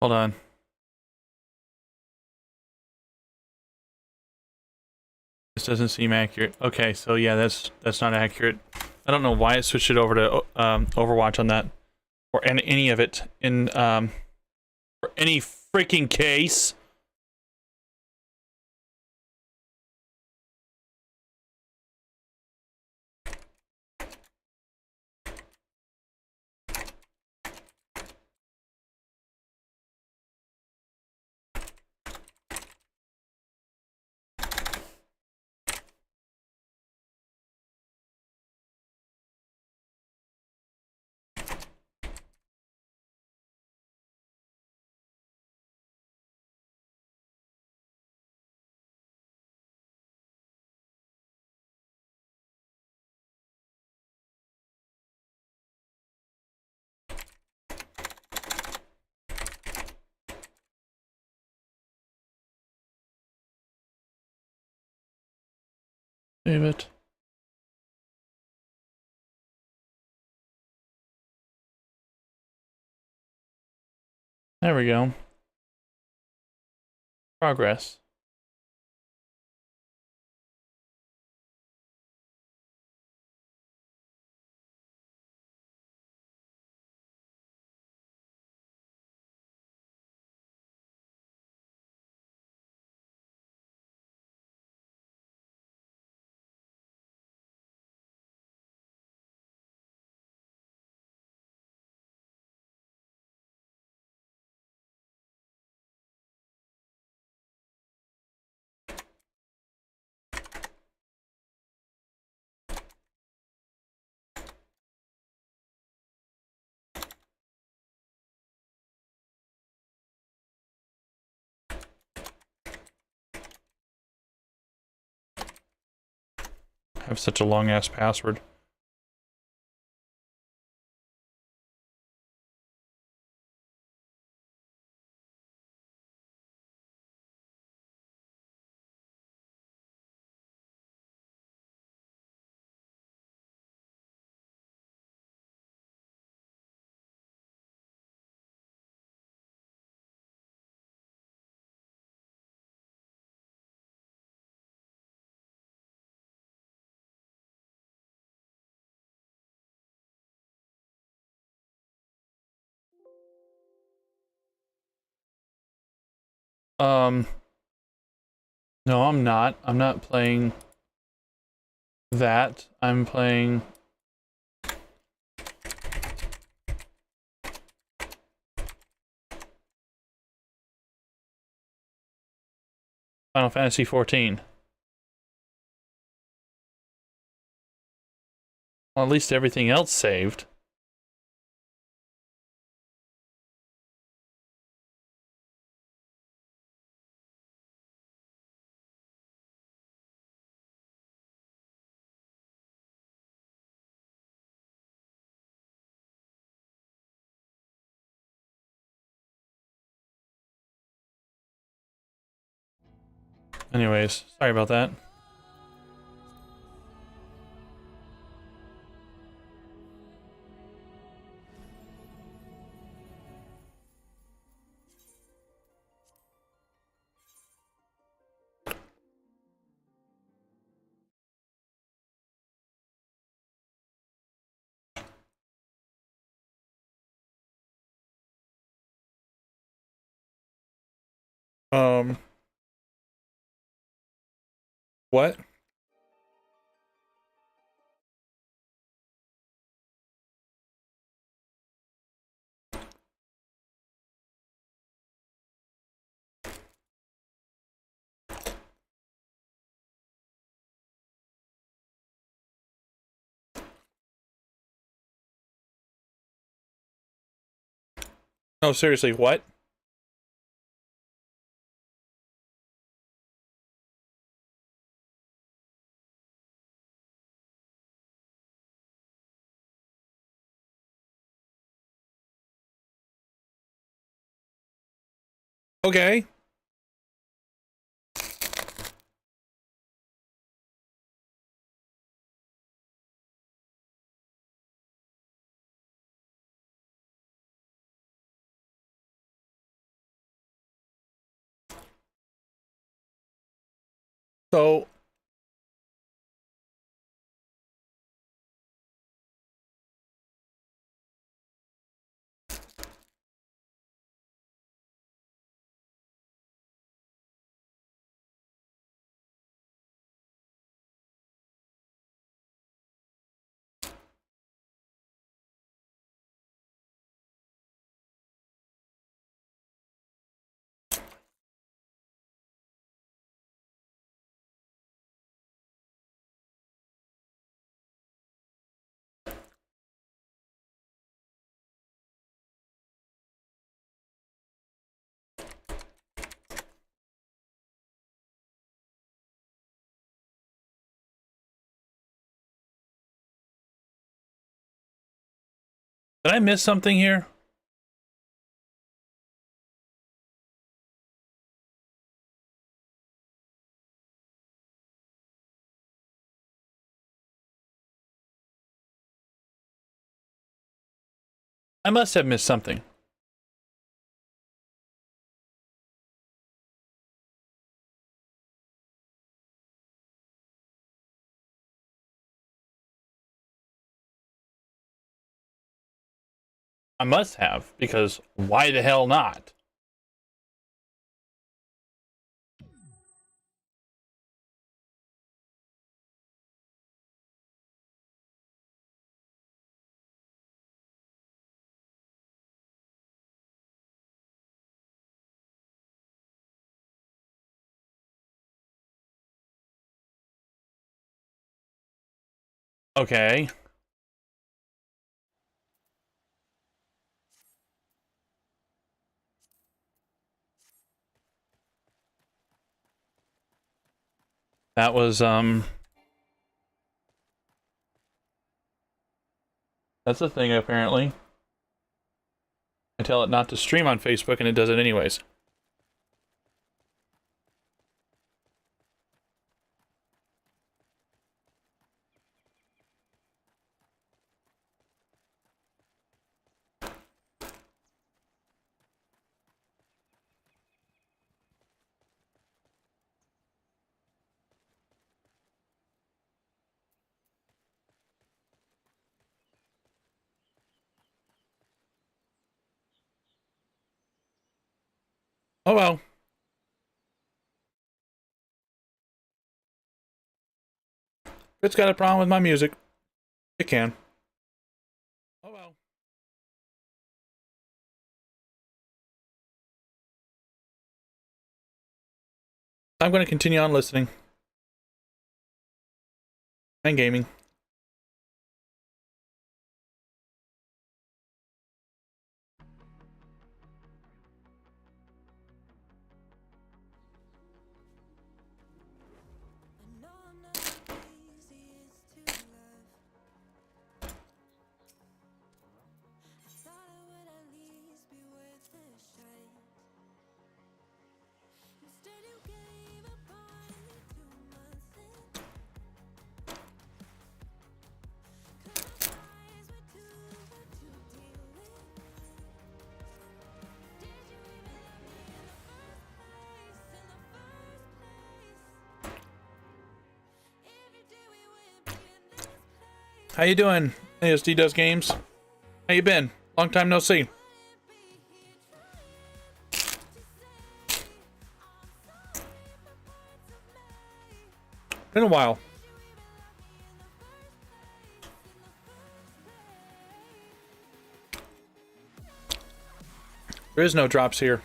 Hold on. This doesn't seem accurate. Okay, so yeah, that's not accurate. I don't know why it switched it over to Overwatch on that, or any of it in or any freaking case. Save it. There we go. Progress. I have such a long ass password. Um, no, I'm not. I'm not playing that. I'm playing. Final Fantasy 14. Well, at least everything else saved. Anyways, sorry about that. Um, what? No, seriously, what? Okay. So did I miss something here? I must have missed something. I must have, because why the hell not? Okay. That was that's a thing apparently. I tell it not to stream on Facebook and it does it anyways. Oh well. If it's got a problem with my music, it can. Oh well. I'm going to continue on listening and gaming. How you doing, ASD Does Games? How you been? Long time no see. Been a while. There is no drops here.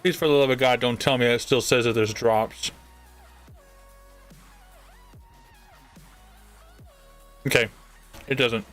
Please, for the love of God, don't tell me it still says that there's drops. Okay, it doesn't.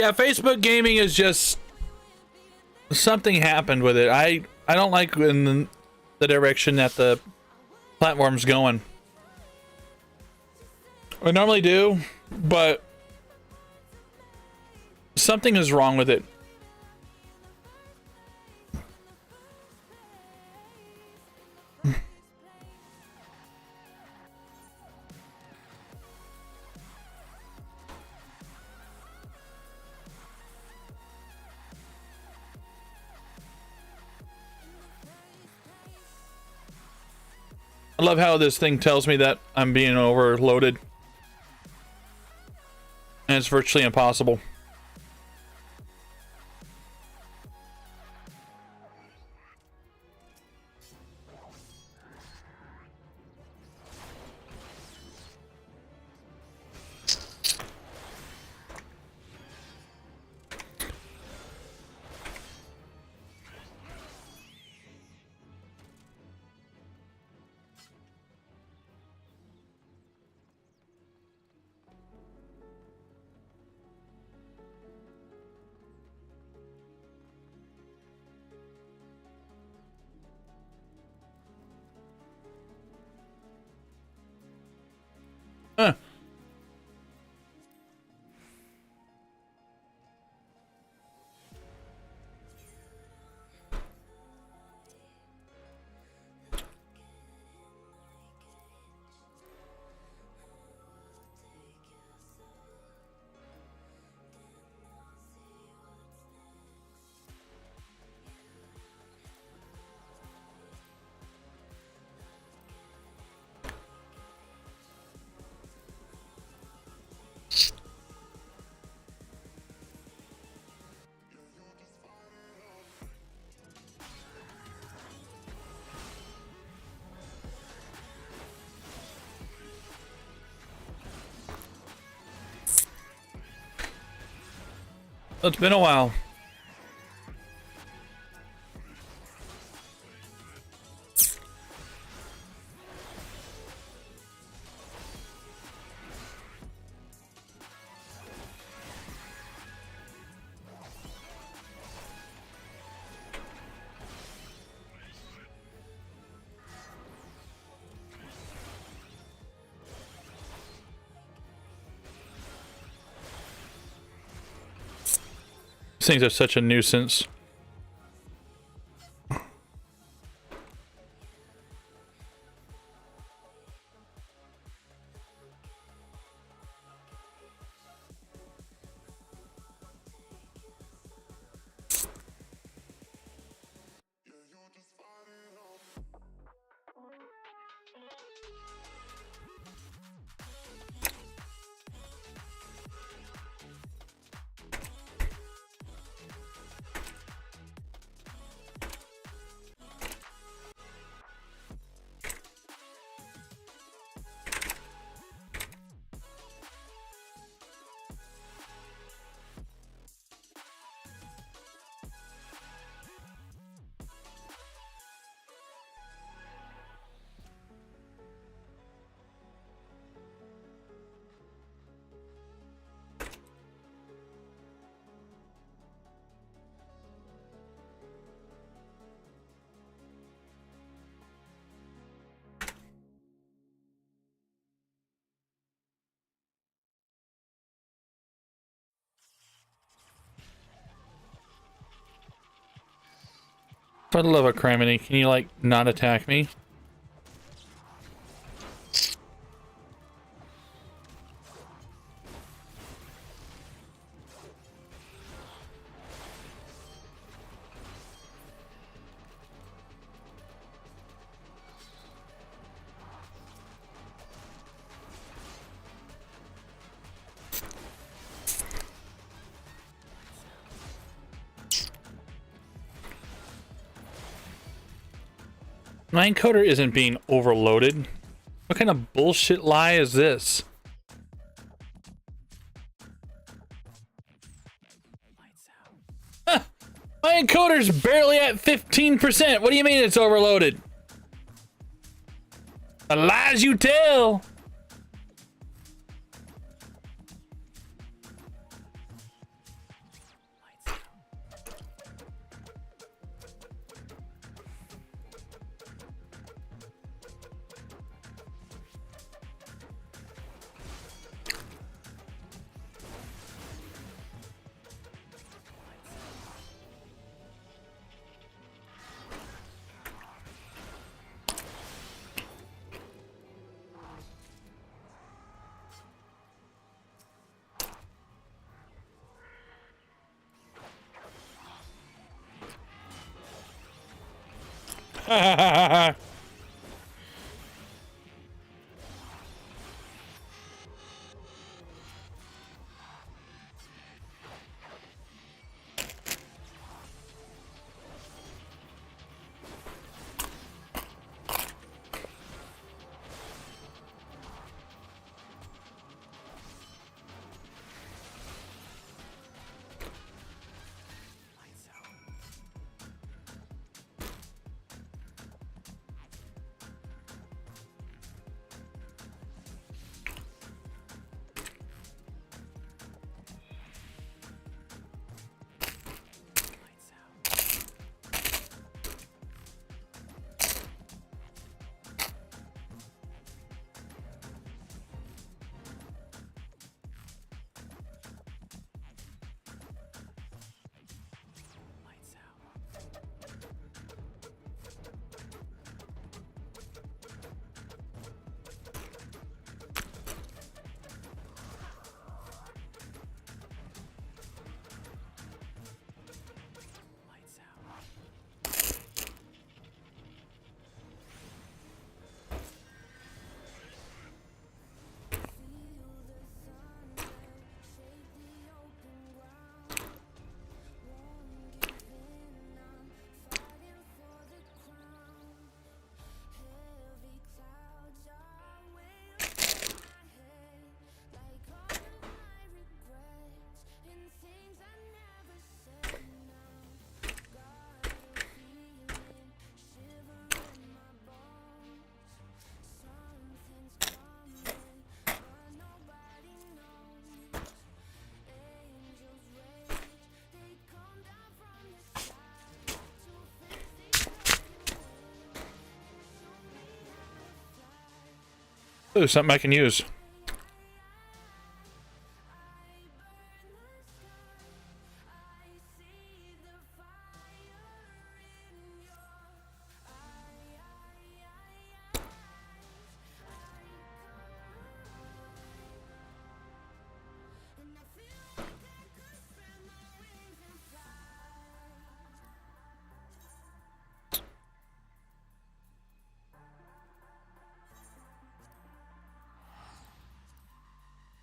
Yeah, Facebook gaming is just something happened with it. I don't like in the direction that the platform's going. I normally do, but something is wrong with it. I love how this thing tells me that I'm being overloaded. And it's virtually impossible. Huh. It's been a while. These things are such a nuisance. For the love of Criminy, can you, like, not attack me? My encoder isn't being overloaded. What kind of bullshit lie is this? Huh, my encoder's barely at 15%. What do you mean it's overloaded? The lies you tell. Ooh, something I can use.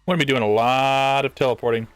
I'm going to be doing a lot of teleporting.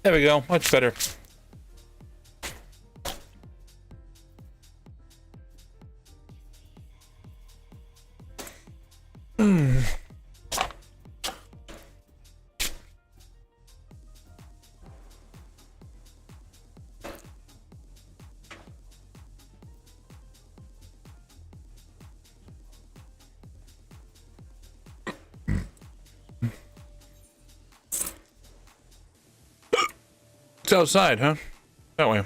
There we go. Much better. It's outside, huh? That way.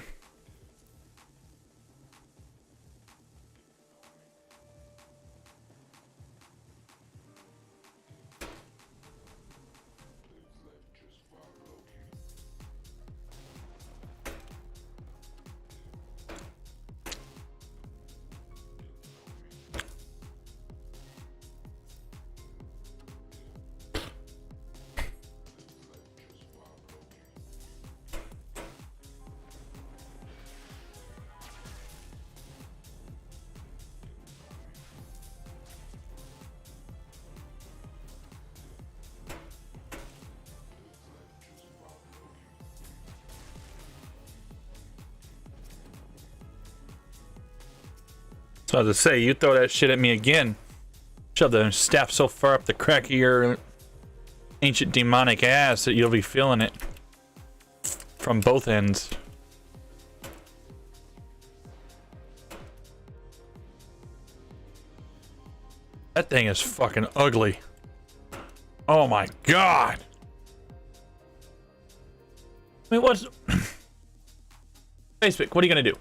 So as I say, you throw that shit at me again. Shove the staff so far up the crack of your ancient demonic ass that you'll be feeling it from both ends. That thing is fucking ugly. Oh my god. I mean, what's... Facebook, what are you gonna do?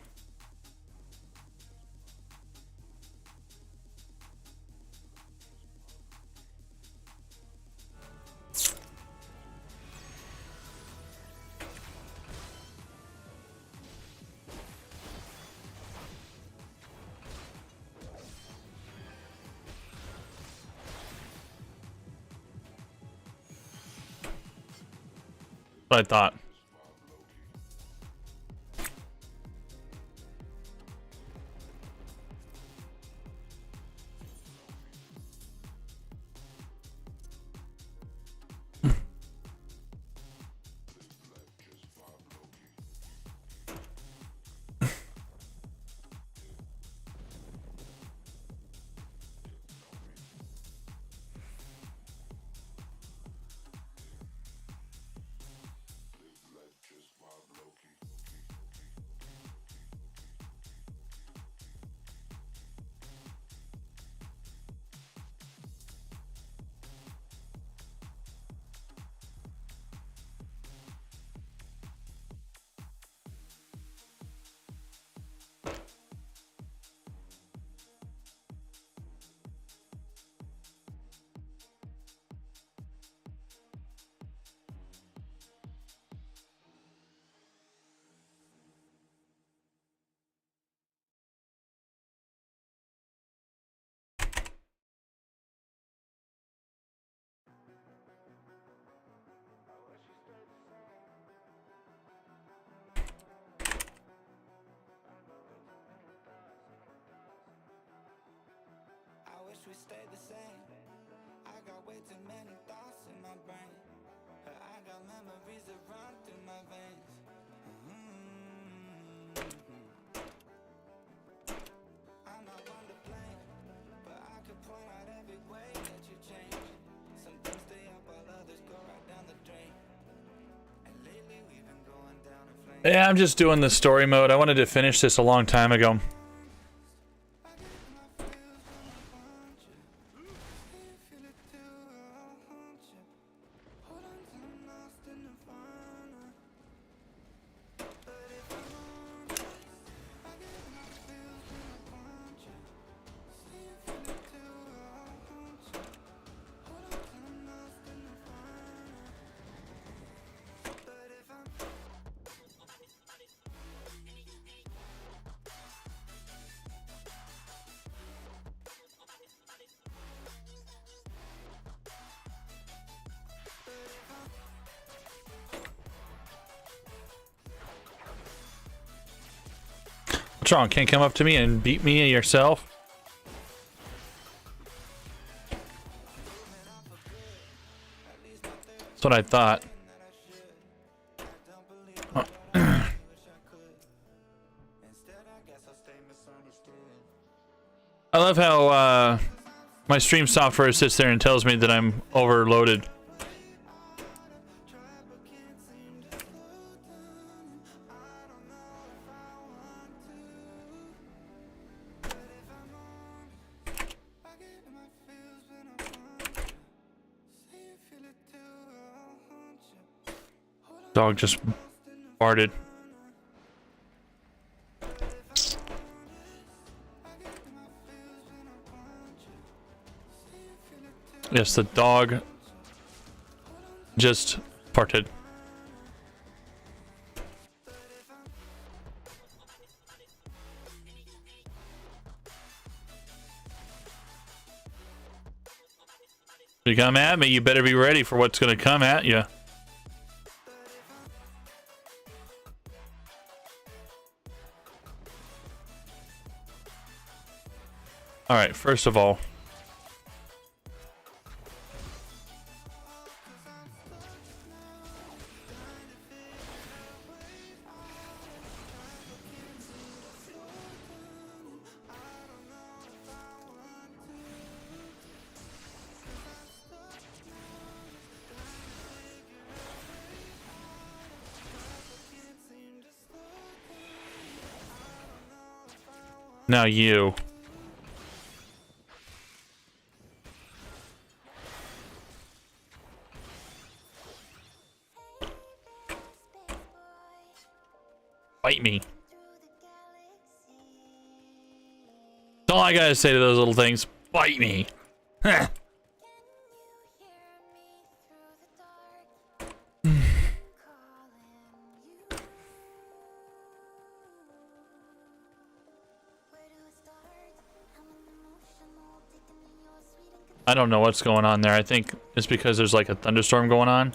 What I thought. We stayed the same. I got way too many thoughts in my brain. I got memories that run through my veins. I'm not one to blame, but I could point out every way that you change. Some things stay up while others go right down the drain. And lately we've been going down in flames. Yeah, I'm just doing the story mode. I wanted to finish this a long time ago. What's wrong? Can't come up to me and beat me yourself? That's what I thought. love how my stream software sits there and tells me that I'm overloaded. Dog just farted. Yes, the dog just farted. You come at me, you better be ready for what's gonna come at you. Alright, first of all, now you. Bite me. That's all I gotta say to those little things. Bite me. Heh. I don't know what's going on there. I think it's because there's like a thunderstorm going on.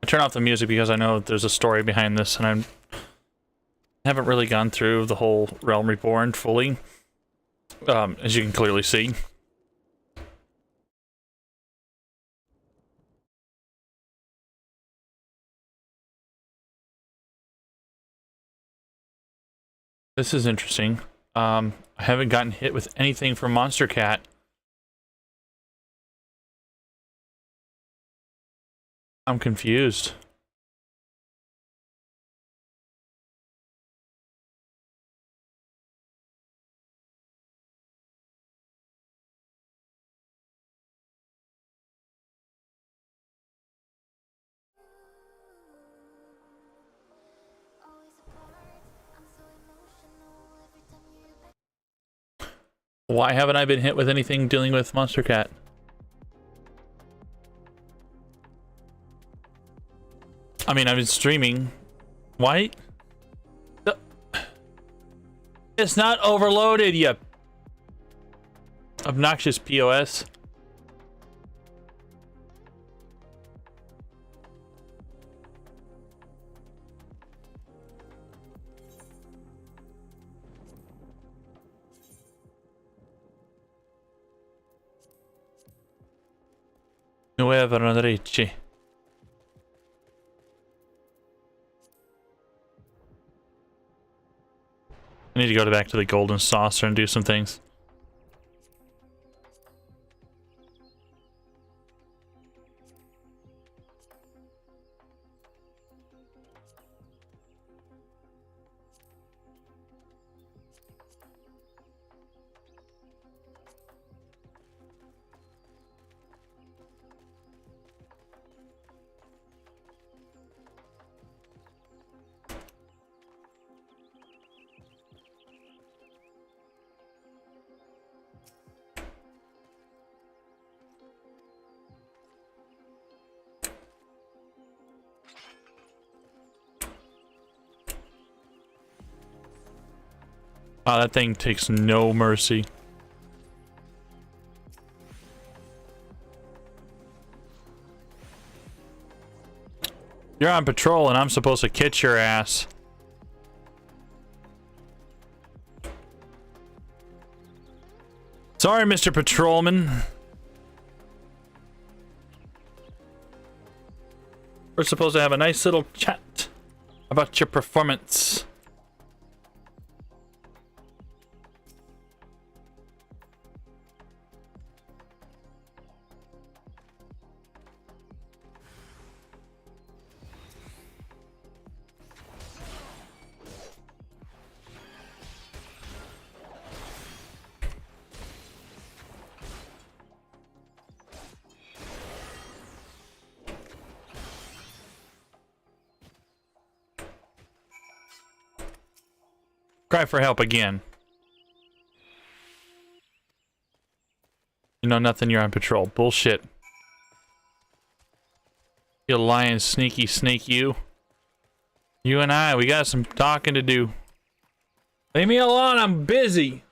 I turn off the music because I know that there's a story behind this, and I haven't really gone through the whole Realm Reborn fully, as you can clearly see. This is interesting. I haven't gotten hit with anything from Monster Cat. I'm confused. Why haven't I been hit with anything dealing with Monster Cat? I mean, I've been streaming. Why? It's not overloaded, you obnoxious POS. Nueva Rodrici. I need to go back to the Golden Saucer and do some things. Wow, that thing takes no mercy. You're on patrol and I'm supposed to catch your ass. Sorry, Mr. Patrolman. We're supposed to have a nice little chat about your performance. Cry for help again. You know nothing, you're on patrol. Bullshit. You lying sneaky snake, you. You and I, we got some talking to do. Leave me alone, I'm busy.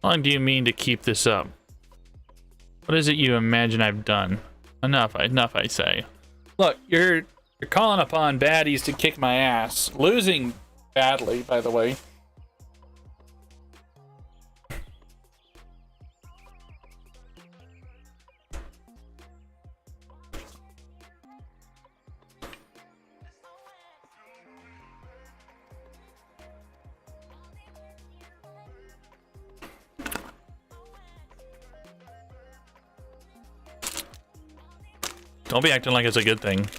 How long do you mean to keep this up? What is it you imagine I've done? Enough, I say. Look, you're calling upon baddies to kick my ass. Losing badly, by the way. Don't be acting like it's a good thing.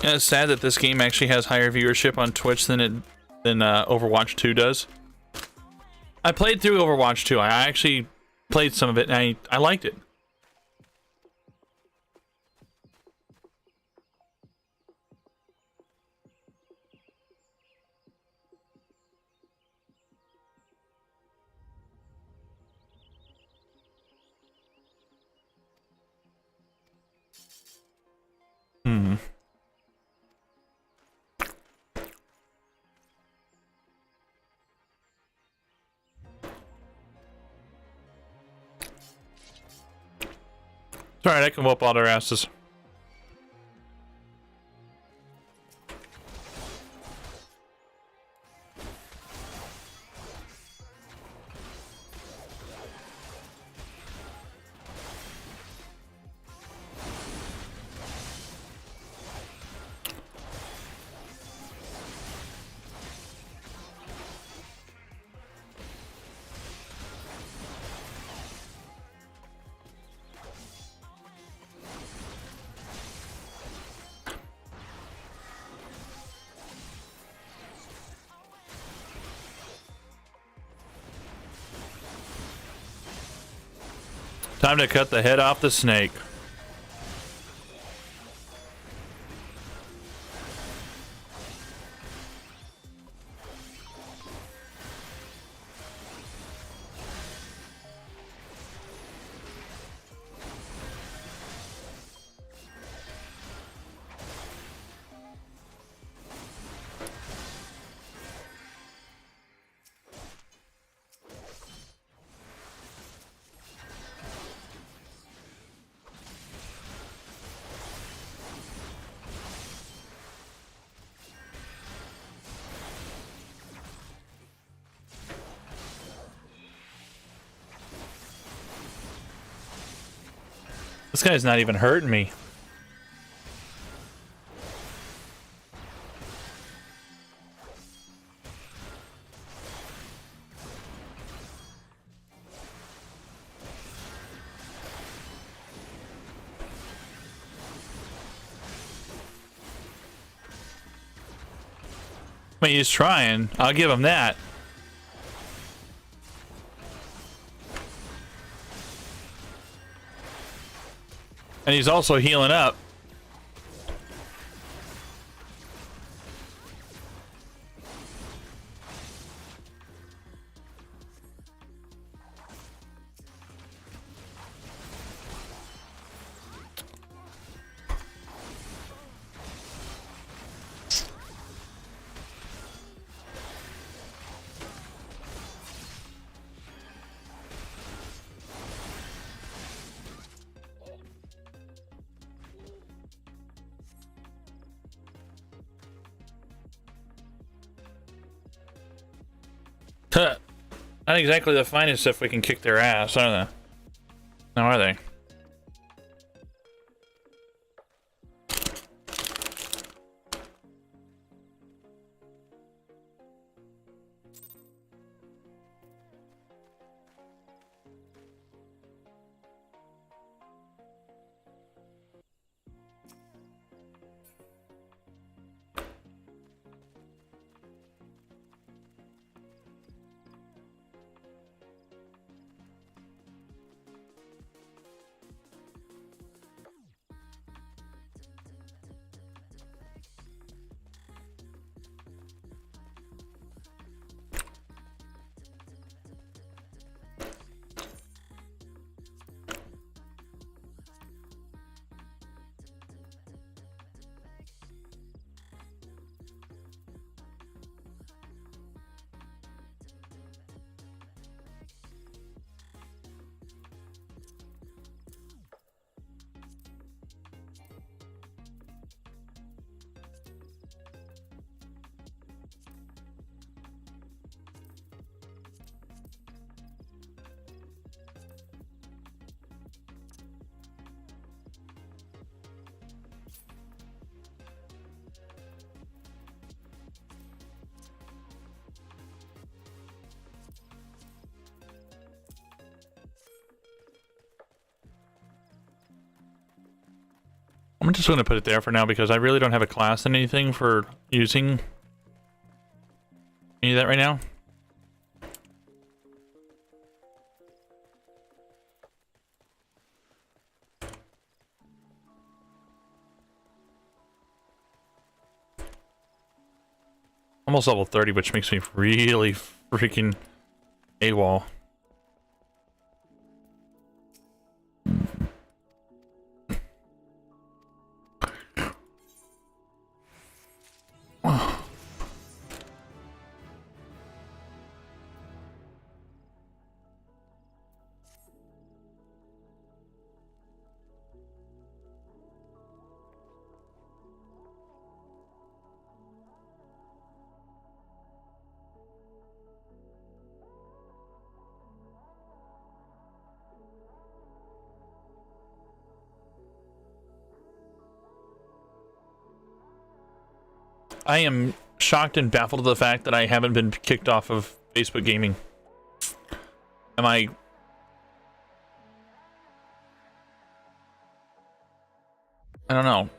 Yeah, it's sad that this game actually has higher viewership on Twitch than Overwatch 2 does. I played through Overwatch 2. I actually played some of it and I liked it. It's alright, I can whoop all their asses. Time to cut the head off the snake. This guy's not even hurting me. I mean, he's trying. I'll give him that. And he's also healing up. Huh. Not exactly the finest if we can kick their ass, are they? No, are they? I'm just going to put it there for now because I really don't have a class in anything for using any of that right now. Almost level 30, which makes me really freaking AWOL. I am shocked and baffled at the fact that I haven't been kicked off of Facebook Gaming. I don't know.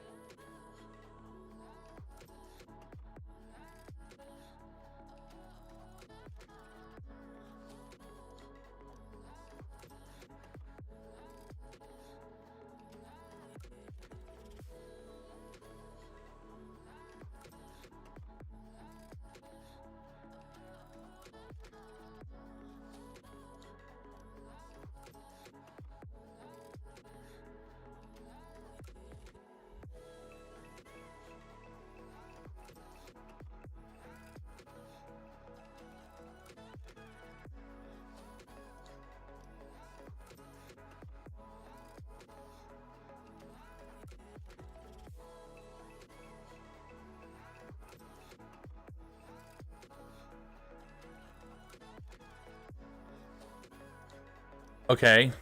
Okay.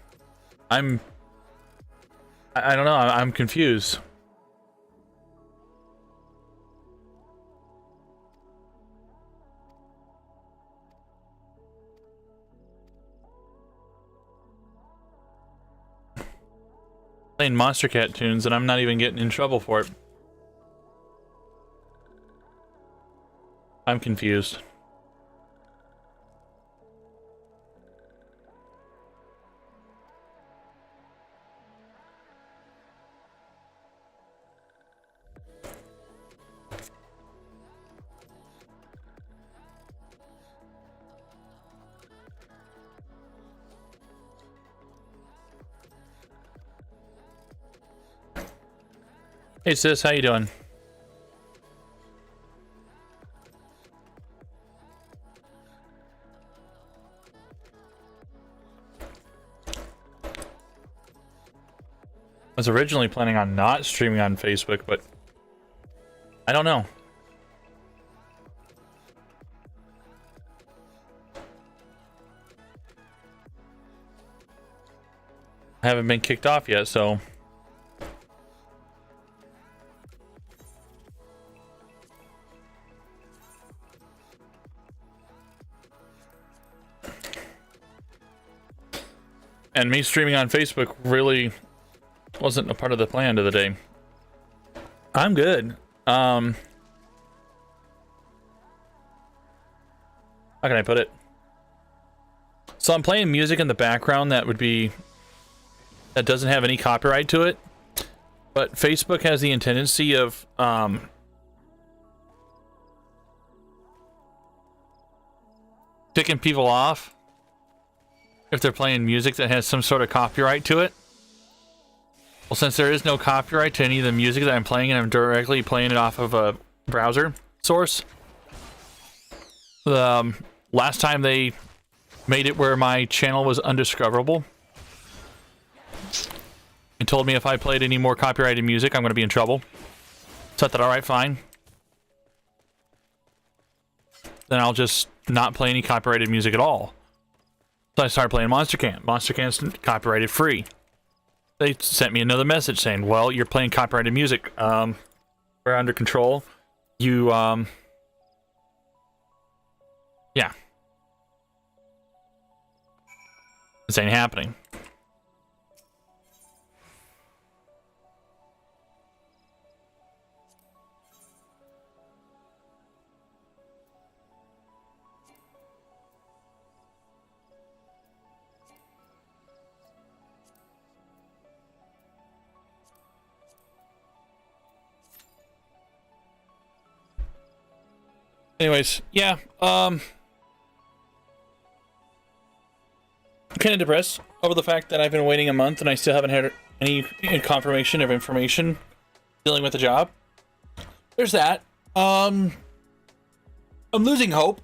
I don't know. I'm confused. Playing Monster Cat tunes and I'm not even getting in trouble for it. I'm confused. Hey sis, how you doing? I was originally planning on not streaming on Facebook, but I don't know. I haven't been kicked off yet, so and me streaming on Facebook really wasn't a part of the plan of the day. I'm good. How can I put it? So I'm playing music in the background that doesn't have any copyright to it, but Facebook has the tendency of picking people off if they're playing music that has some sort of copyright to it. Well, since there is no copyright to any of the music that I'm playing and I'm directly playing it off of a browser source, last time they made it where my channel was undiscoverable and told me if I played any more copyrighted music, I'm going to be in trouble. So I thought, alright, fine. Then I'll just not play any copyrighted music at all. So I started playing Monster Can. Monster Can's copyrighted free. They sent me another message saying, well, you're playing copyrighted music. We're under control. You, yeah. This ain't happening. Anyways, yeah, I'm kind of depressed over the fact that I've been waiting a month and I still haven't had any confirmation of information dealing with the job. There's that. I'm losing hope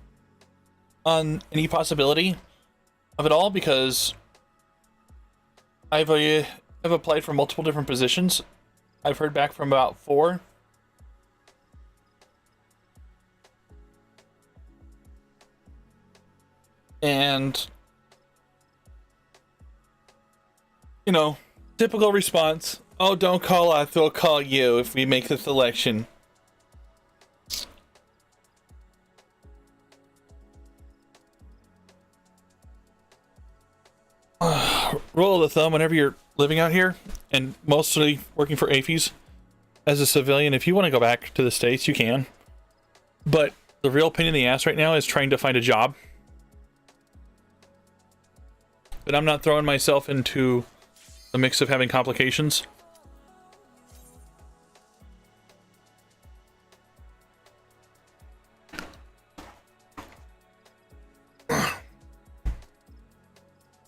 on any possibility of it all because I've applied for multiple different positions. I've heard back from about 4. And, you know, typical response. Oh, don't call us, we'll call you if we make the selection. Rule of the thumb, whenever you're living out here, and mostly working for AAFES, as a civilian, if you want to go back to the States, you can. But the real pain in the ass right now is trying to find a job. But I'm not throwing myself into the mix of having complications.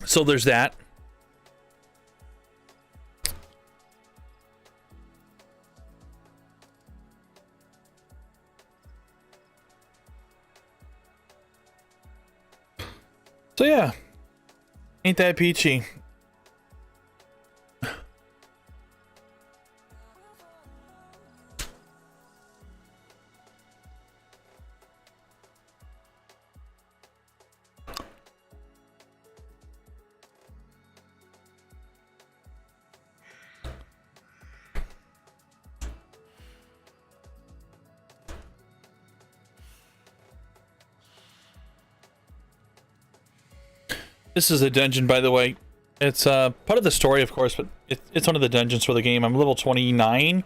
So there's that. So yeah. Ain't that peachy? This is a dungeon, by the way. It's part of the story, of course, but it's one of the dungeons for the game. I'm level 29.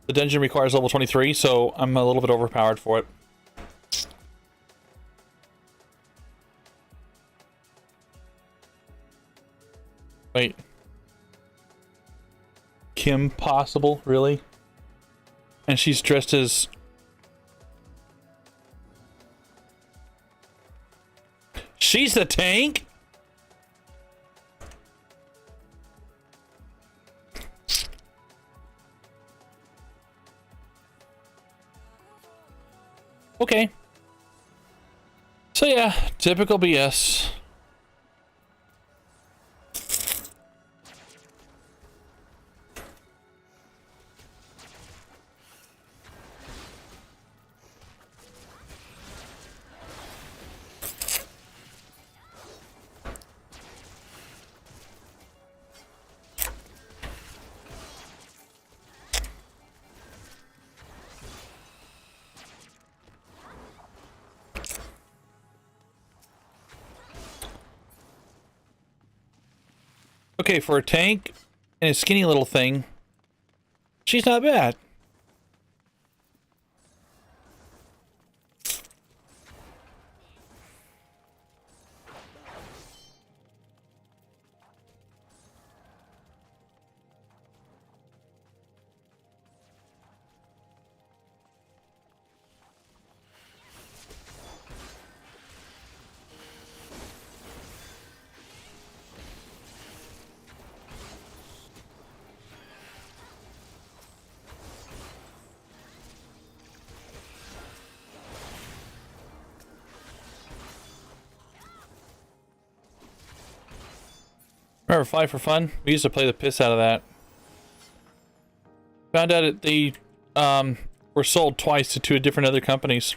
The dungeon requires level 23, so I'm a little bit overpowered for it. Wait. Kim Possible, really? And she's dressed as... She's the tank? Okay. So yeah, typical BS. Okay, for a tank and a skinny little thing, she's not bad. Remember Fly for Fun? We used to play the piss out of that. Found out they were sold twice to two different other companies.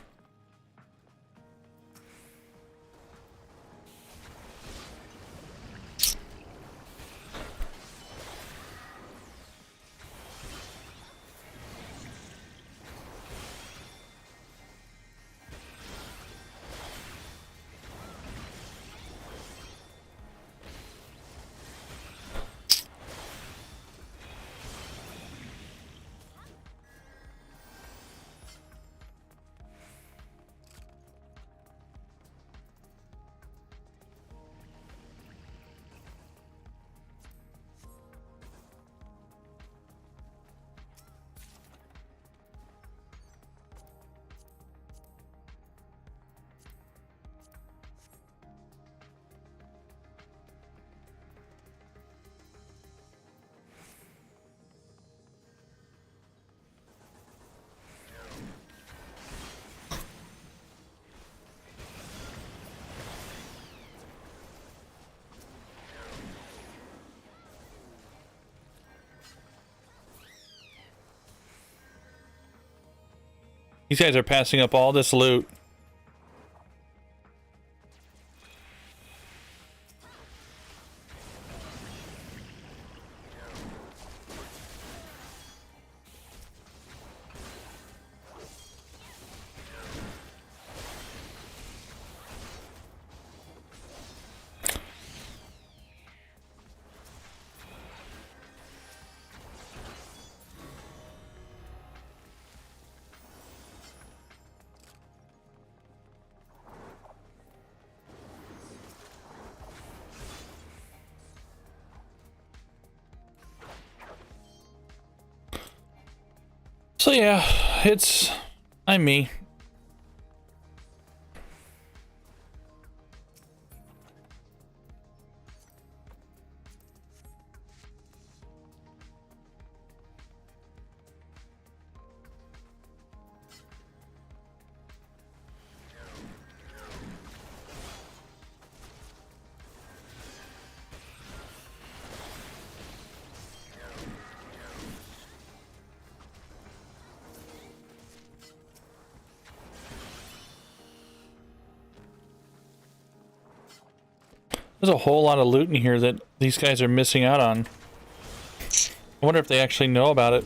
These guys are passing up all this loot. So yeah, I'm me. There's a whole lot of loot in here that these guys are missing out on. I wonder if they actually know about it.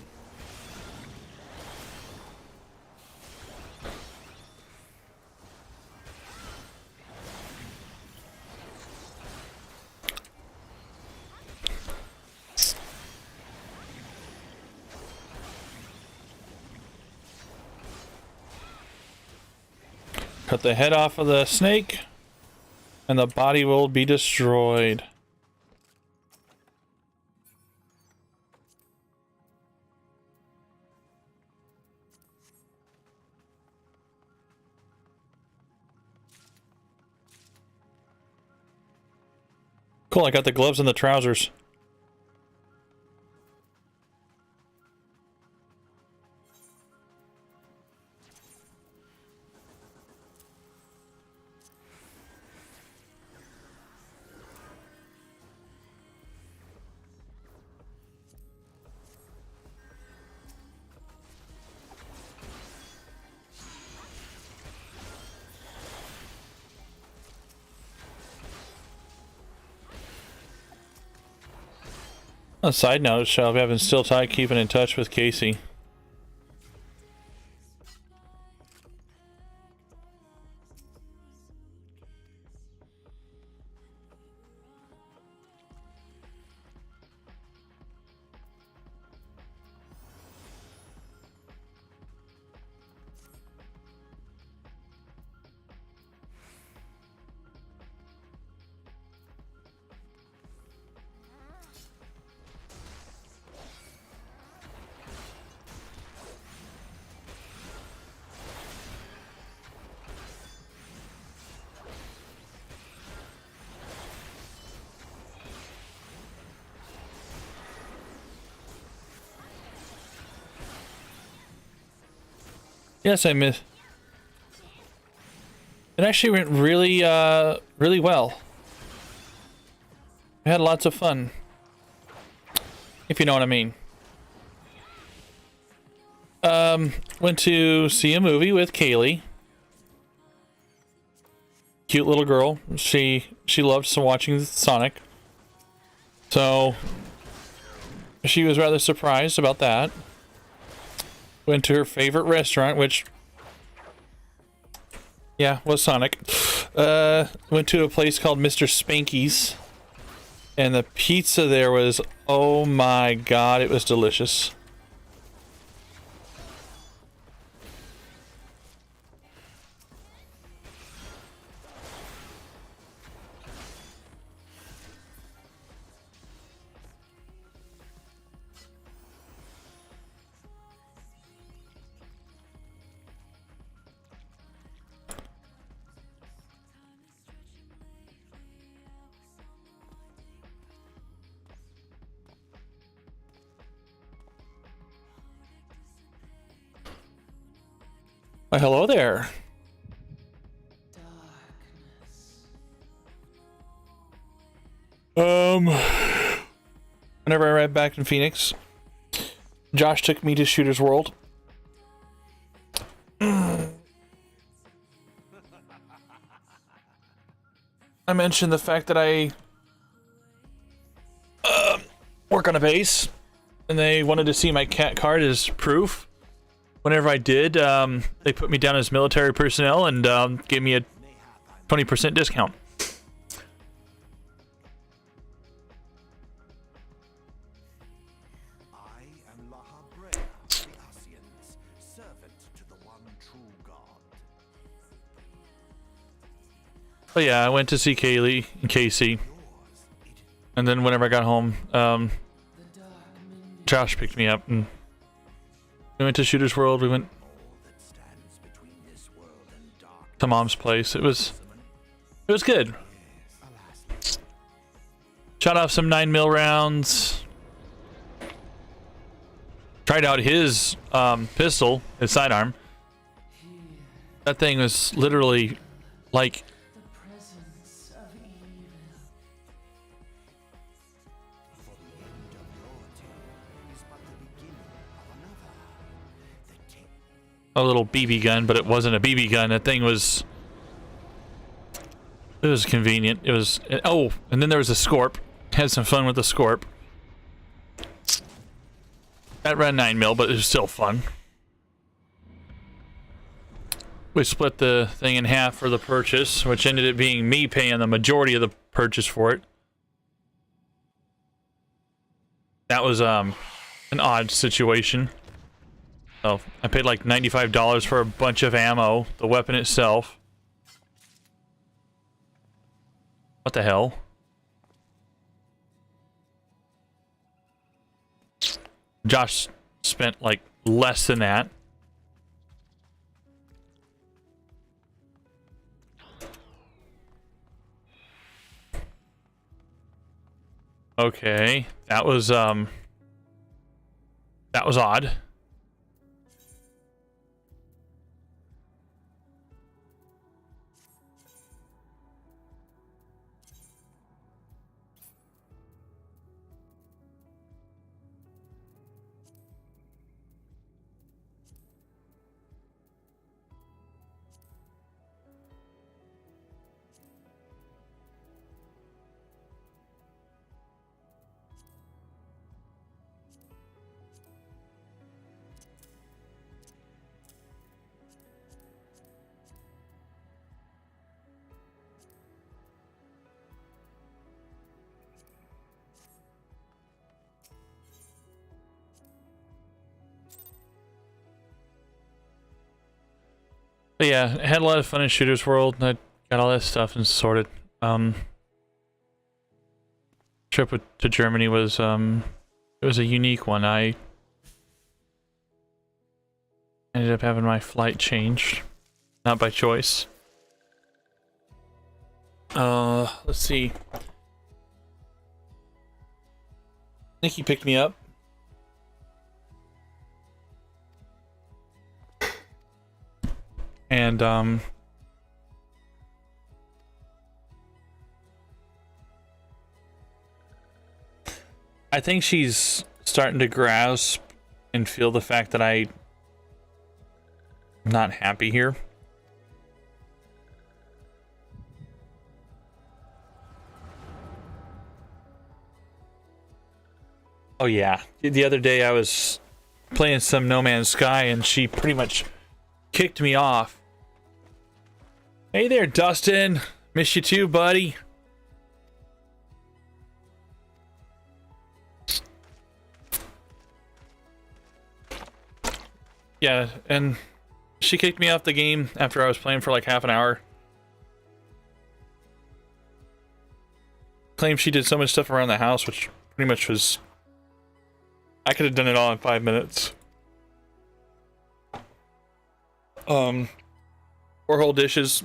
Cut the head off of the snake, and the body will be destroyed. Cool, I got the gloves and the trousers. On a side note, Shelby, I've been still keeping in touch with Casey. Yes, I miss. It actually went really, really well. We had lots of fun. If you know what I mean. Went to see a movie with Kaylee. Cute little girl. She loved watching Sonic. So she was rather surprised about that. Went to her favorite restaurant, which, yeah, was Sonic. Went to a place called Mr. Spanky's. And the pizza there was, oh my god, it was delicious. Why, hello there. Whenever I arrived back in Phoenix, Josh took me to Shooter's World. I mentioned the fact that I work on a base, and they wanted to see my cat card as proof. Whenever I did, they put me down as military personnel and gave me a 20% discount. I am Lahabrea, the Asians, servant to the one true God. But yeah, I went to see Kaylee and Casey, and then whenever I got home, Josh picked me up and we went to Shooter's World. We went to Mom's place. It was good. Shot off some 9mm rounds. Tried out his pistol, his sidearm. That thing was literally like a little BB gun, but it wasn't a BB gun. That thing was... It was convenient. It was... Oh, and then there was a Scorp. Had some fun with the Scorp. That ran 9mm, but it was still fun. We split the thing in half for the purchase, which ended up being me paying the majority of the purchase for it. That was an odd situation. So I paid like $95 for a bunch of ammo, the weapon itself. What the hell? Josh spent like less than that. Okay, that was odd. But yeah, I had a lot of fun in Shooter's World, and I got all that stuff and sorted. Trip to Germany was it was a unique one. I ended up having my flight changed, not by choice. Let's see. Nikki picked me up. And I think she's starting to grasp and feel the fact that I'm not happy here. Oh yeah, the other day I was playing some No Man's Sky and she pretty much kicked me off. Hey there, Dustin. Miss you too, buddy. Yeah, and she kicked me off the game after I was playing for like half an hour. Claimed she did so much stuff around the house, which pretty much was... I could have done it all in 5 minutes. 4 whole dishes.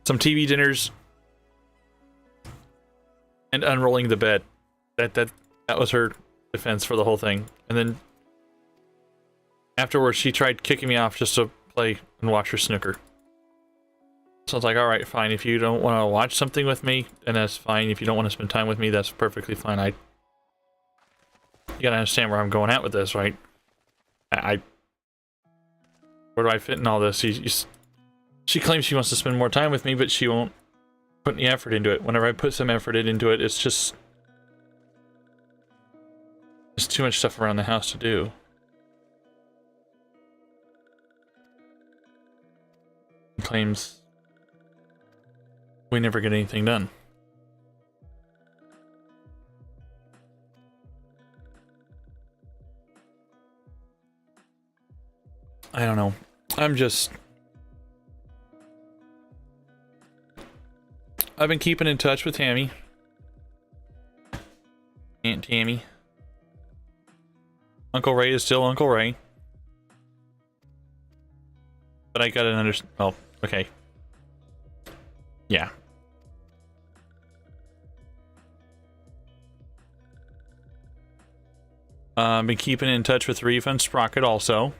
Some TV dinners. And unrolling the bed. That was her defense for the whole thing. And then afterwards she tried kicking me off just to play and watch her snooker. So I was like, alright, fine. If you don't want to watch something with me, then that's fine. If you don't want to spend time with me, that's perfectly fine. You gotta understand where I'm going at with this, right? Where do I fit in all this? She claims she wants to spend more time with me, but she won't put any effort into it. Whenever I put some effort into it, it's just... there's too much stuff around the house to do. Claims we never get anything done. I don't know. I've been keeping in touch with Tammy. Aunt Tammy. Uncle Ray is still Uncle Ray. But I gotta understand. Oh, okay. Yeah. Been keeping in touch with Reef and Sprocket also.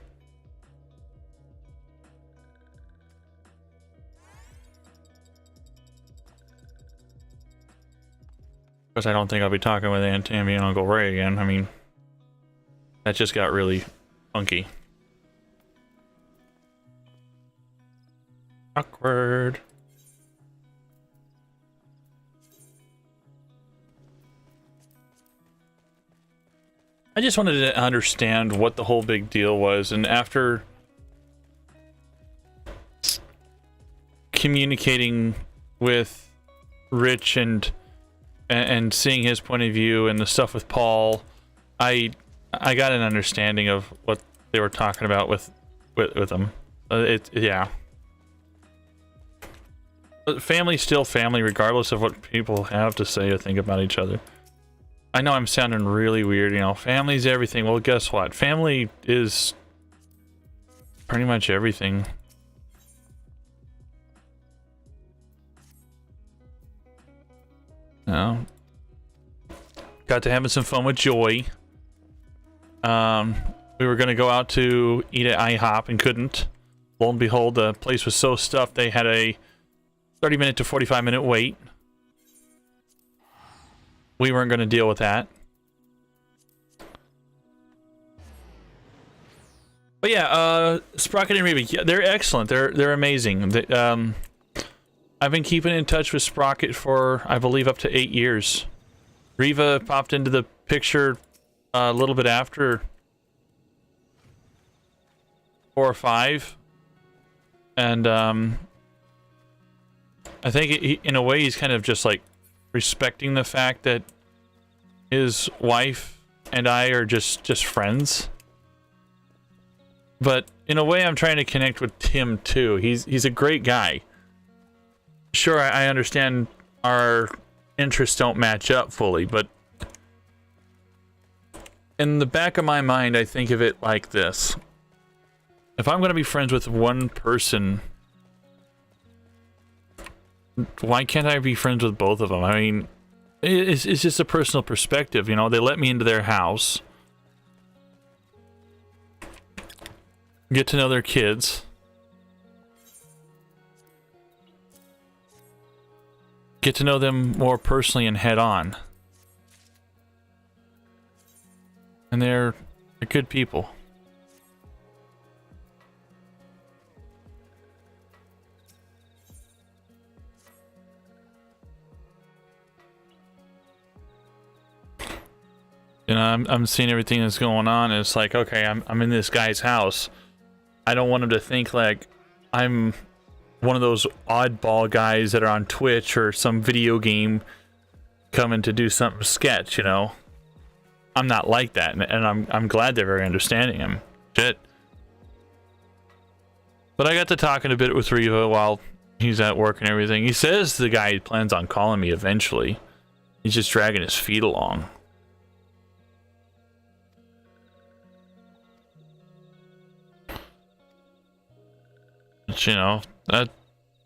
Because I don't think I'll be talking with Aunt Tammy and Uncle Ray again. I mean, that just got really funky. Awkward. I just wanted to understand what the whole big deal was, and after communicating with Rich and seeing his point of view and the stuff with Paul, I got an understanding of what they were talking about with them. Yeah. But family's still family, regardless of what people have to say or think about each other. I know I'm sounding really weird, you know, family's everything. Well, guess what? Family is pretty much everything. know, got to having some fun with Joy. We were gonna go out to eat at IHOP and couldn't. Lo and behold, the place was so stuffed they had a 30-minute to 45-minute wait. We weren't gonna deal with that. But yeah, Sprocket and Reva, yeah, they're excellent. They're amazing. I've been keeping in touch with Sprocket for, I believe, up to 8 years. Reva popped into the picture a little bit after 4 or 5, and I think in a way he's kind of just like respecting the fact that his wife and I are just friends. But in a way, I'm trying to connect with Tim too. He's a great guy. Sure, I understand our interests don't match up fully, but in the back of my mind, I think of it like this. If I'm going to be friends with one person, why can't I be friends with both of them? I mean, it's just a personal perspective, you know? They let me into their house, get to know their kids, get to know them more personally and head on. And they're good people. You know, I'm seeing everything that's going on, and it's like, okay, I'm in this guy's house. I don't want him to think like I'm one of those oddball guys that are on Twitch or some video game coming to do something sketch, you know. I'm not like that, and I'm glad they're very understanding. I'm shit. But I got to talking a bit with Reva while he's at work and everything. He says the guy plans on calling me eventually. He's just dragging his feet along. But,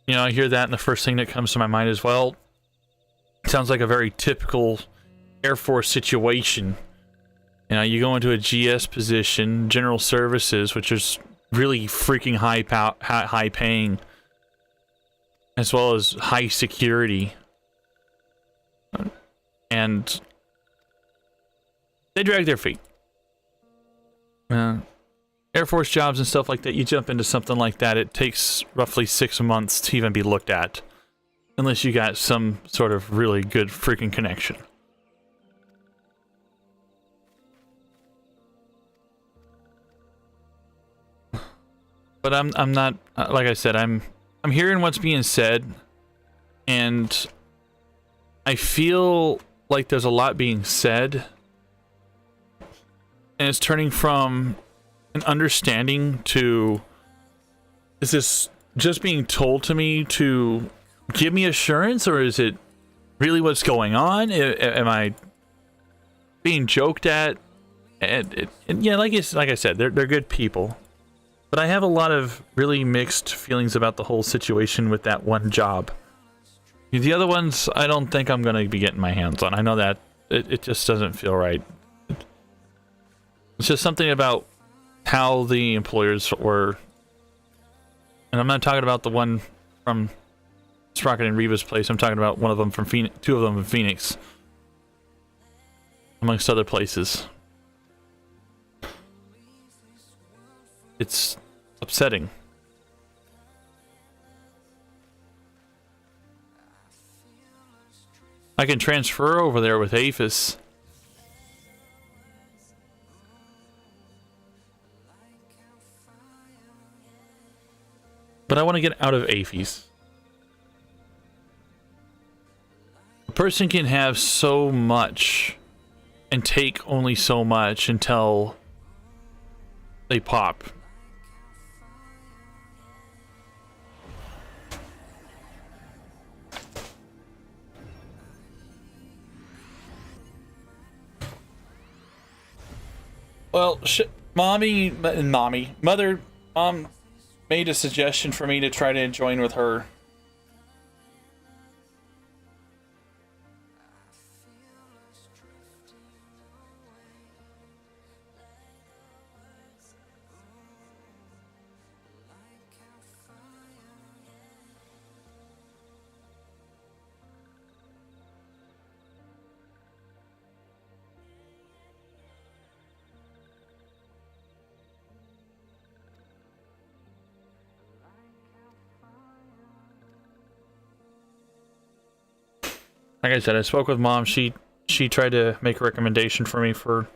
you know, I hear that, and the first thing that comes to my mind is, well, sounds like a very typical Air Force situation. You know, you go into a GS position, General Services, which is really freaking high paying, as well as high security, and they drag their feet. Air Force jobs and stuff like that, you jump into something like that, it takes roughly 6 months to even be looked at, unless you got some sort of really good freaking connection. But I'm not, like I said, I'm hearing what's being said, and I feel like there's a lot being said, and it's turning from an understanding to, is this just being told to me to give me assurance, or is it really what's going on? Am I being joked at? And yeah, like I said, they're good people, but I have a lot of really mixed feelings about the whole situation with that one job. The other ones, I don't think I'm going to be getting my hands on. I know that it just doesn't feel right. It's just something about how the employers were, and I'm not talking about the one from Sprocket and Reva's place. I'm talking about one of them from Phoenix, 2 of them in Phoenix, amongst other places. It's upsetting. I can transfer over there with APHIS. But I want to get out of APHIS. A person can have so much and take only so much until they pop. Well, Mother made a suggestion for me to try to join with her. Like I said, I spoke with mom. She tried to make a recommendation for me for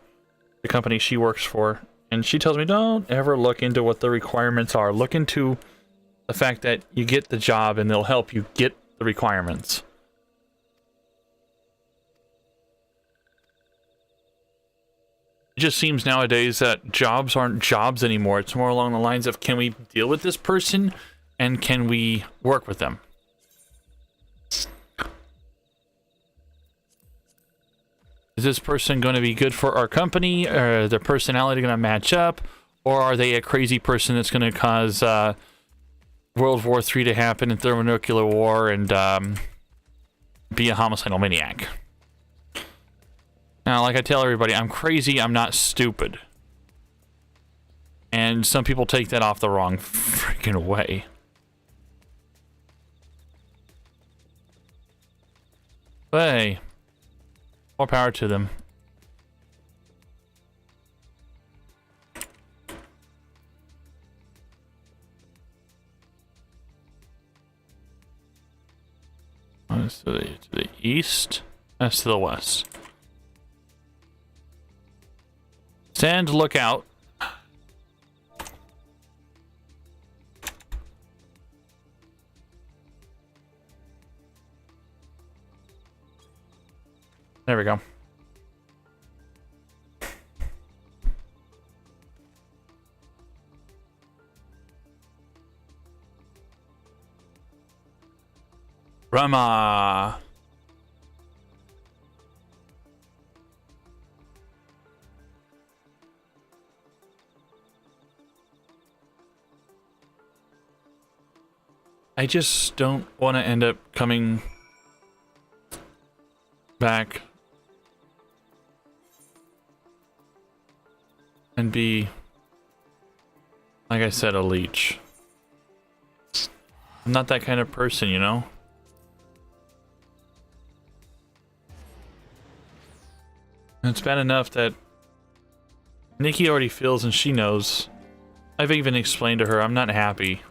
the company she works for, and she tells me don't ever look into what the requirements are. Look into the fact that you get the job and they'll help you get the requirements. It just seems nowadays that jobs aren't jobs anymore. It's more along the lines of, can we deal with this person and can we work with them? Is this person going to be good for our company? Or their personality going to match up? Or are they a crazy person that's going to cause World War III to happen and thermonuclear war and be a homicidal maniac? Now, like I tell everybody, I'm crazy, I'm not stupid. And some people take that off the wrong freaking way. But hey, more power to them. That's to the east, that's to the west. Stand lookout. There we go. Rama. I just don't want to end up coming back and be, like I said, a leech. I'm not that kind of person, you know? And it's bad enough that Nikki already feels and she knows. I've even explained to her I'm not happy.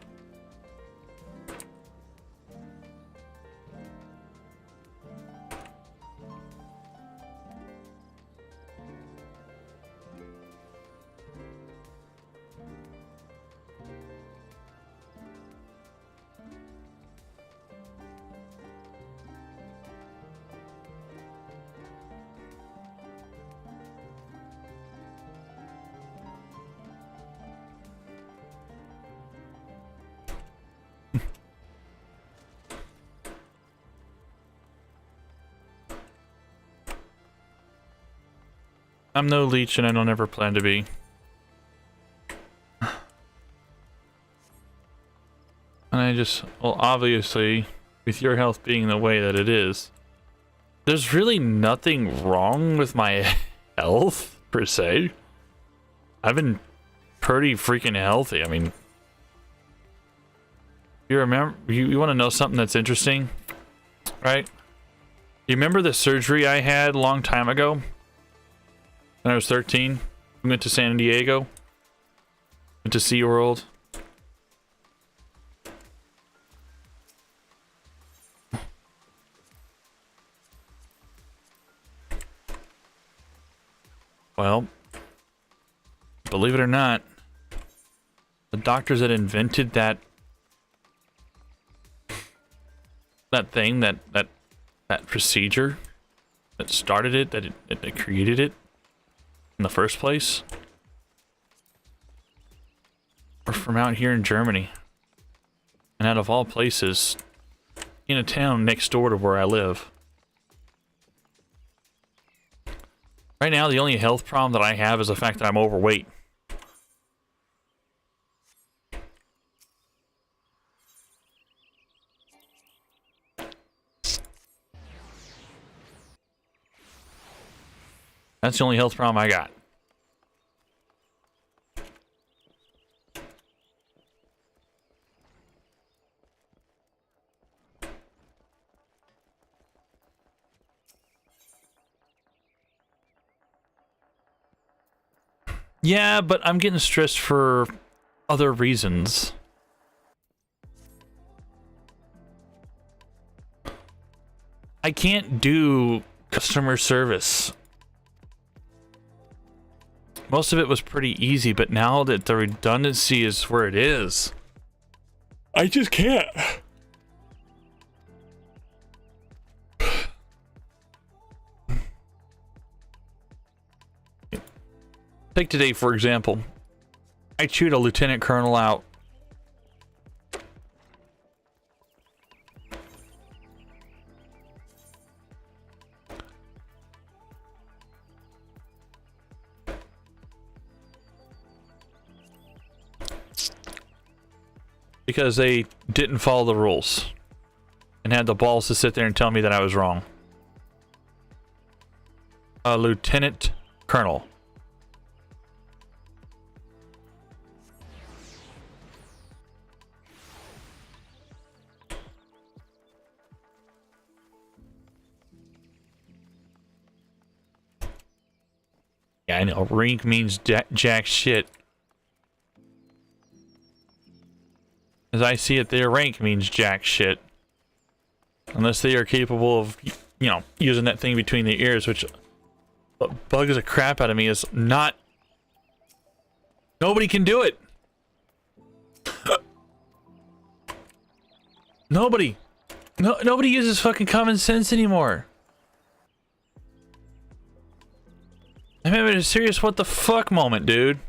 I'm no leech and I don't ever plan to be. And I just, well, obviously, with your health being the way that it is, there's really nothing wrong with my health, per se. I've been pretty freaking healthy. I mean, you remember, you want to know something that's interesting, right? You remember the surgery I had a long time ago? When I was 13, we went to San Diego, went to SeaWorld. Well, believe it or not, the doctors that invented that thing, that procedure, that started it, that created it in the first place, are from out here in Germany. And out of all places, in a town next door to where I live. Right now, the only health problem that I have is the fact that I'm overweight. That's the only health problem I got. Yeah, but I'm getting stressed for other reasons. I I can't do customer service. Most of it was pretty easy, but now that the redundancy is where it is, I just can't. Take today, for example. I chewed a lieutenant colonel out. Because they didn't follow the rules and had the balls to sit there and tell me that I was wrong. A lieutenant colonel. Yeah, I know. Rank means jack shit. As I see it, their rank means jack shit. Unless they are capable of, you know, using that thing between the ears, which bugs the crap out of me is not... Nobody can do it! Nobody! Nobody uses fucking common sense anymore. I'm having a serious what the fuck moment, dude.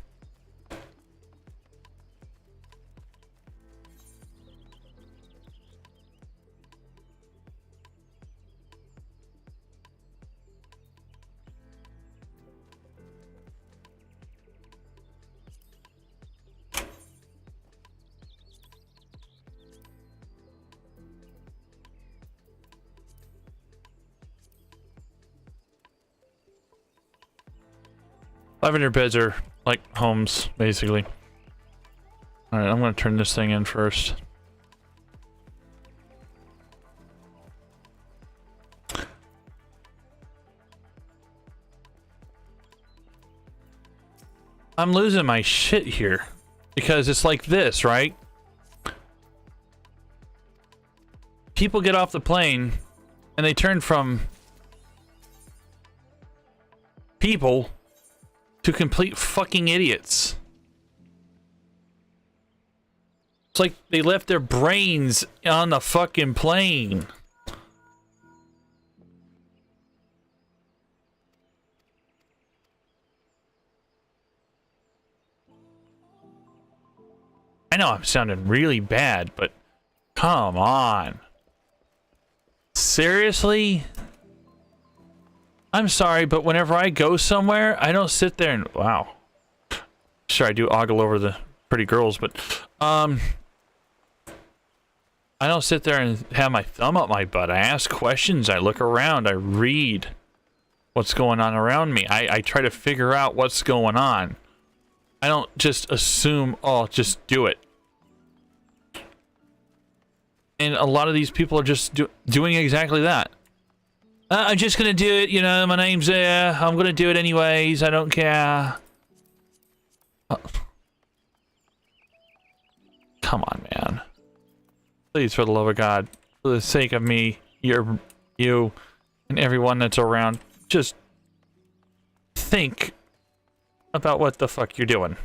Lavender beds are like homes, basically. Alright, I'm gonna turn this thing in first. I'm losing my shit here. Because it's like this, right? People get off the plane and they turn from people to complete fucking idiots. It's like they left their brains on the fucking plane. I know I'm sounding really bad, but come on. Seriously? I'm sorry, but whenever I go somewhere, I don't sit there and... Wow. Sure, I do ogle over the pretty girls, but... I don't sit there and have my thumb up my butt. I ask questions, I look around, I read what's going on around me. I try to figure out what's going on. I don't just assume, oh, just do it. And a lot of these people are just doing exactly that. I'm just gonna do it, you know, my name's there, I'm gonna do it anyways, I don't care. Come on, man. Please, for the love of God, for the sake of me, you, and everyone that's around, just think about what the fuck you're doing.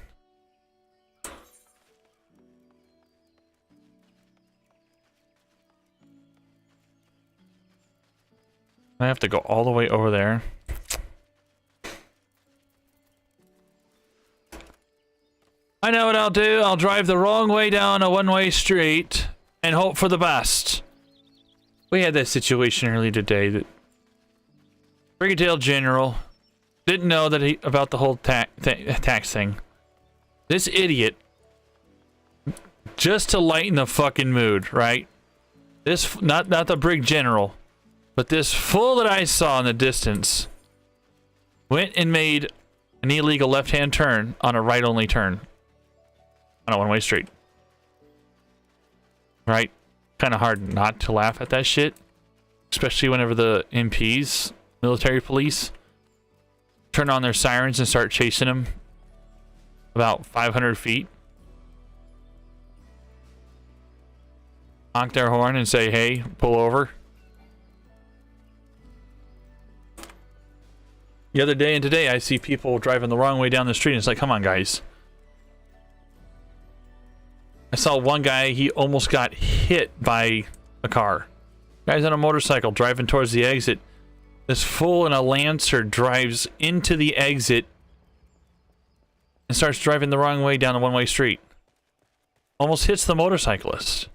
I have to go all the way over there. I know what I'll do. I'll drive the wrong way down a one-way street and hope for the best. We had that situation earlier today that Brigadier General didn't know that about the whole tax thing. This idiot, just to lighten the fucking mood, right? This not the Brig General. But this fool that I saw in the distance went and made an illegal left-hand turn on a right-only turn on a one-way street. Right? Kind of hard not to laugh at that shit. Especially whenever the MPs, military police, turn on their sirens and start chasing him about 500 feet. Honk their horn and say, hey, pull over. The other day and today, I see people driving the wrong way down the street, and it's like, come on, guys. I saw one guy, he almost got hit by a car. Guy's on a motorcycle driving towards the exit. This fool in a Lancer drives into the exit and starts driving the wrong way down a one-way street. Almost hits the motorcyclist.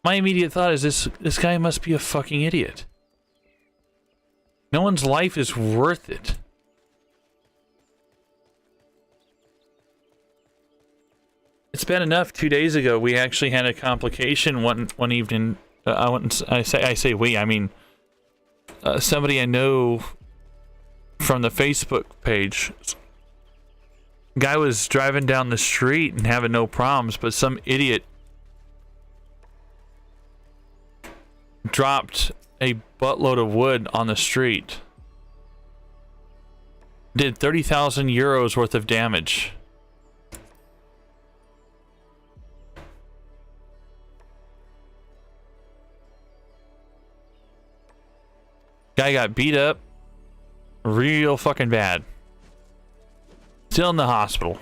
My immediate thought is this guy must be a fucking idiot. No one's life is worth it. It's bad enough. 2 days ago, we actually had a complication one evening. I say we. I mean, somebody I know from the Facebook page. Guy was driving down the street and having no problems, but some idiot dropped a buttload of wood on the street. Did 30,000 euros worth of damage. Guy got beat up real fucking bad. Still in the hospital.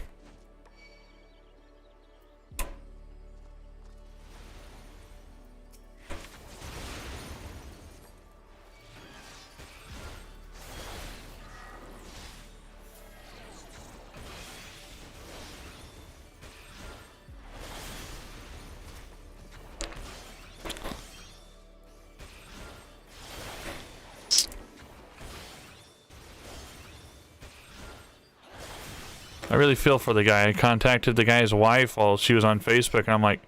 I really feel for the guy. I contacted the guy's wife while she was on Facebook, and I'm like,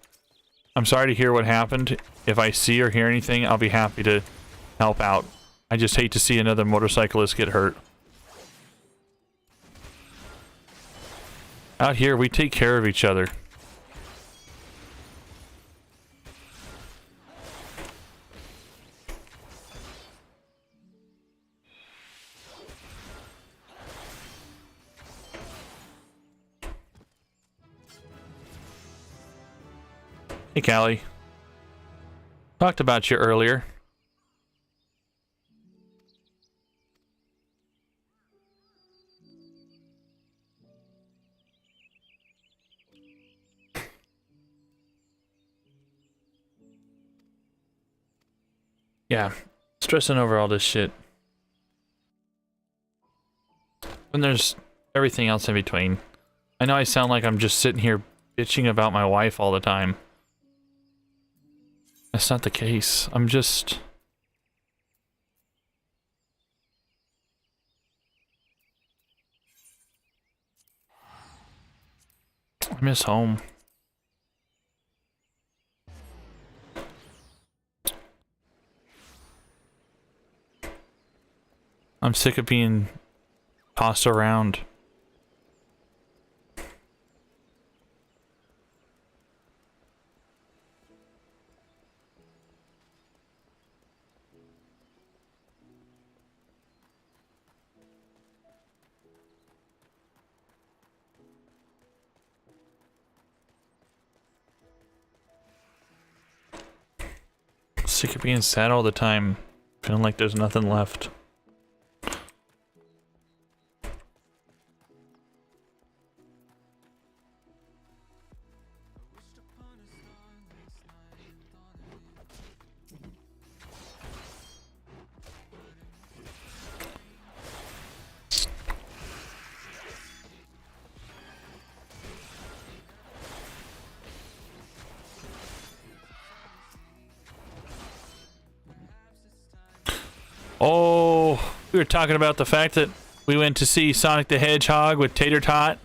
I'm sorry to hear what happened. If I see or hear anything, I'll be happy to help out. I just hate to see another motorcyclist get hurt. Out here, we take care of each other. Hey, Callie. Talked about you earlier. Yeah, stressing over all this shit. And there's everything else in between. I know I sound like I'm just sitting here bitching about my wife all the time. That's not the case. I'm just... I miss home. I'm sick of being tossed around. Sick of being sad all the time, feeling like there's nothing left. Oh, we were talking about the fact that we went to see Sonic the Hedgehog with Tater Tot.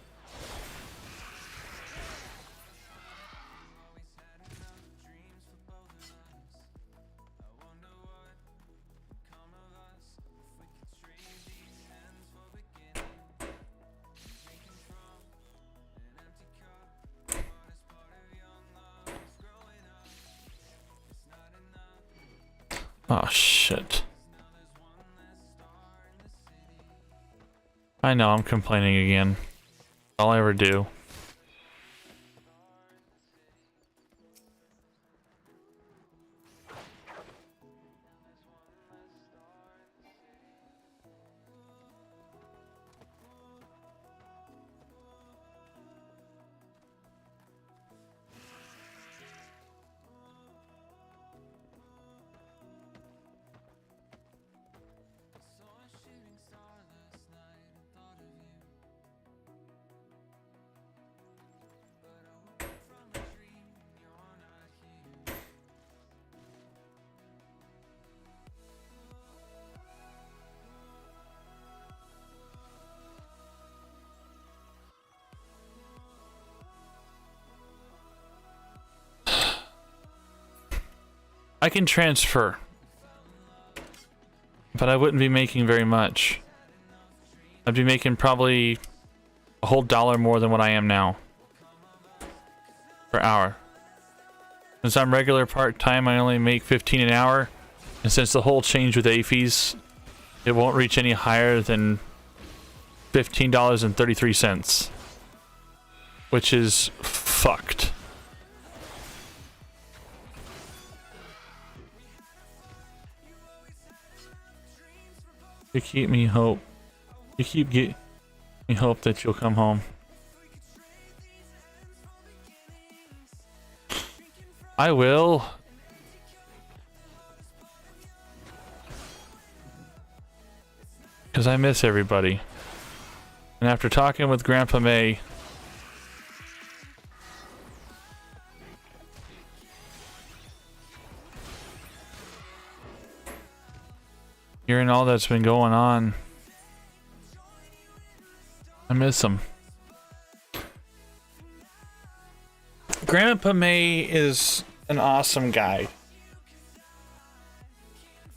Oh, shit. I know, I'm complaining again. All I ever do. I can transfer, but I wouldn't be making very much. I'd be making probably a whole $1 more than what I am now per hour. Since I'm regular part-time, I only make 15 an hour, and since the whole change with AFES, it won't reach any higher than $15.33, which is fucked. You keep me hope. You keep getting me hope that you'll come home. I will. Because I miss everybody. And after talking with Grandpa May, hearing all that's been going on, I miss him. Grandpa May is an awesome guy.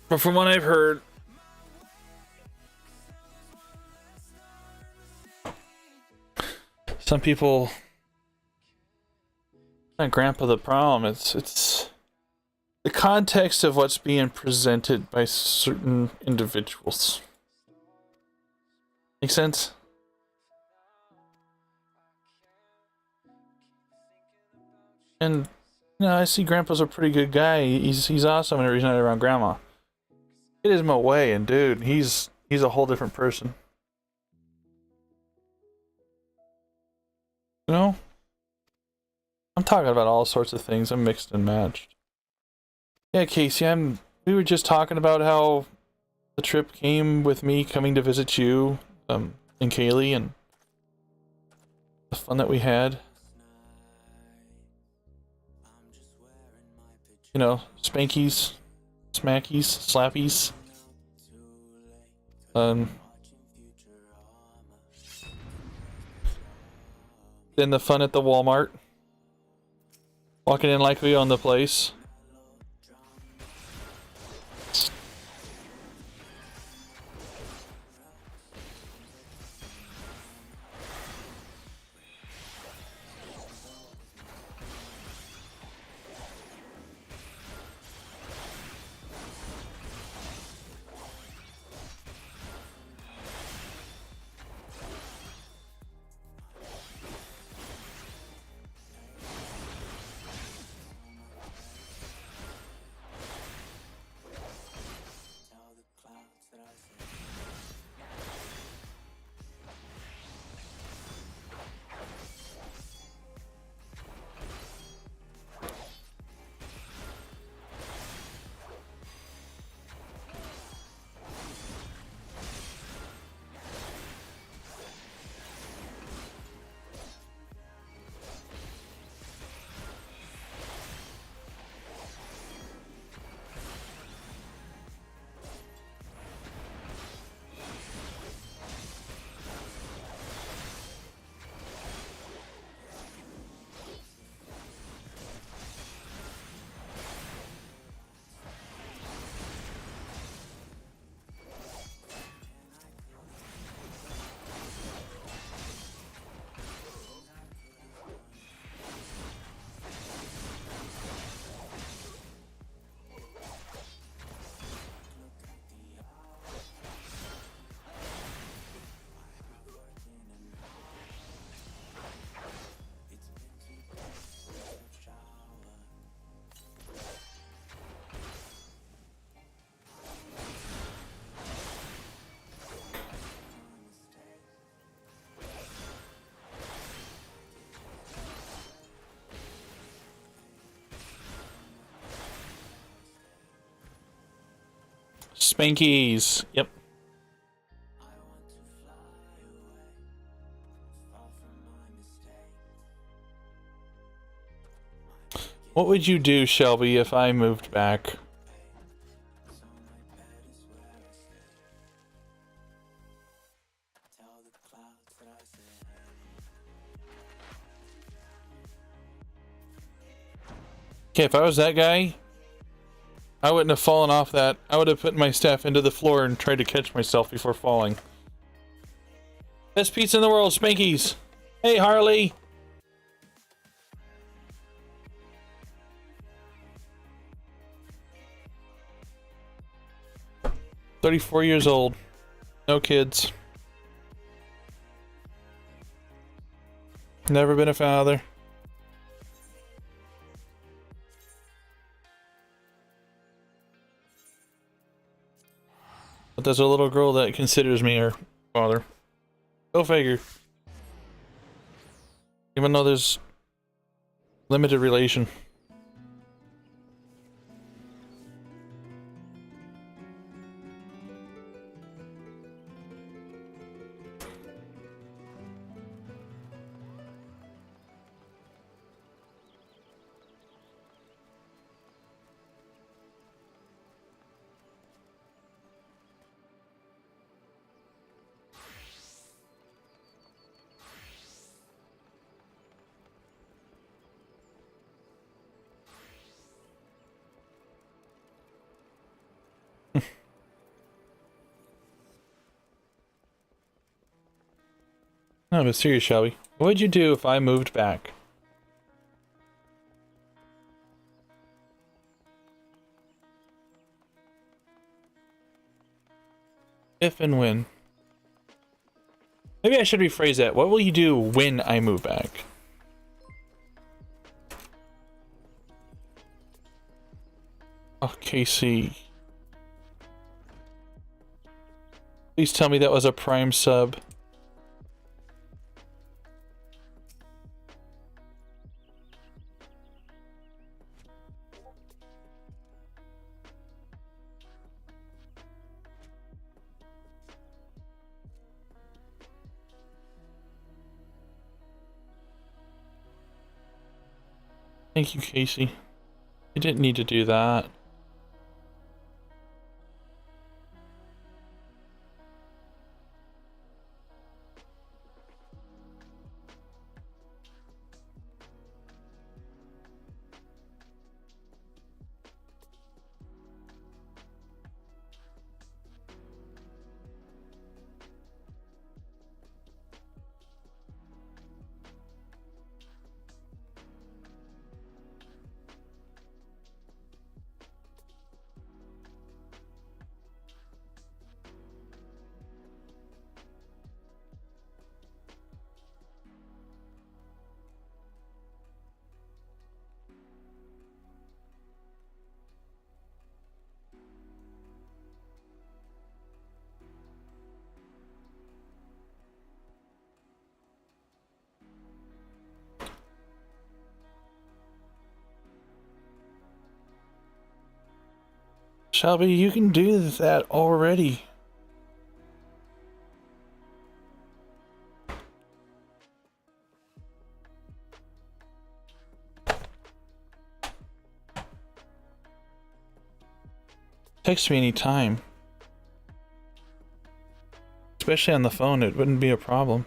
But from what I've heard, some people, not Grandpa the problem, it's the context of what's being presented by certain individuals. Make sense? And you know, I see Grandpa's a pretty good guy. He's awesome whenever he's not around Grandma. It is my way, and dude, he's a whole different person. You know? I'm talking about all sorts of things. I'm mixed and matched. Yeah, Casey, we were just talking about how the trip came with me coming to visit you, and Kaylee, and the fun that we had. You know, spankies, smackies, slappies. Then the fun at the Walmart. Walking in like we own the place. Spankies. Yep. What would you do, Shelby, if I moved back? Okay, if I was that guy, I wouldn't have fallen off that. I would have put my staff into the floor and tried to catch myself before falling. Best pizza in the world, Spanky's. Hey, Harley. "34 years old. No kids. Never been a father. But there's a little girl that considers me her father. Go figure. Even though there's limited relation. No, but serious, Shelby. What would you do if I moved back? If and when. Maybe I should rephrase that. What will you do when I move back? Oh, KC. Please tell me that was a Prime sub. Thank you, Casey. You didn't need to do that. Shelby, you can do that already. Text me anytime. Especially on the phone, it wouldn't be a problem.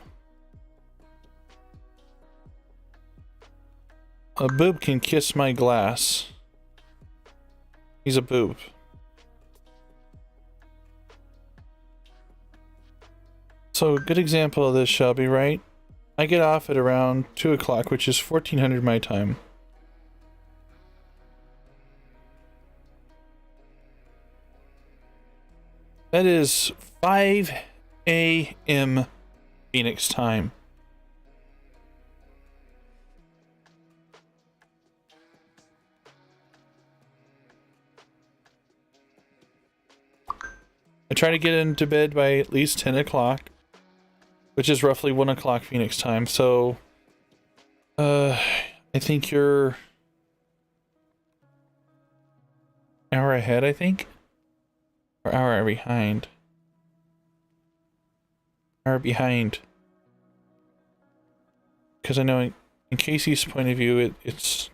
A boob can kiss my glass. He's a boob. So, good example of this, Shelby, right? I get off at around 2 o'clock, which is 1400 my time. That is 5 a.m. Phoenix time. I try to get into bed by at least 10 o'clock, which is roughly 1 o'clock Phoenix time. So, I think you're an hour ahead, I think? Or hour behind. Hour behind. Because I know in Casey's point of view, it's...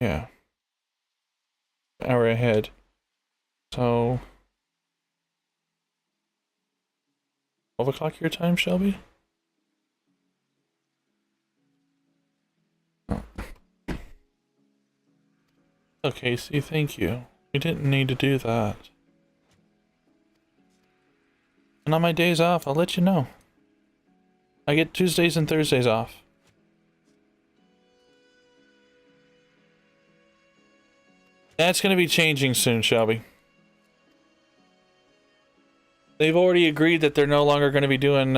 yeah. An hour ahead. So... 12 o'clock your time, Shelby? Oh. Okay, see, thank you. You didn't need to do that. And on my days off, I'll let you know. I get Tuesdays and Thursdays off. That's going to be changing soon, Shelby. They've already agreed that they're no longer going to be doing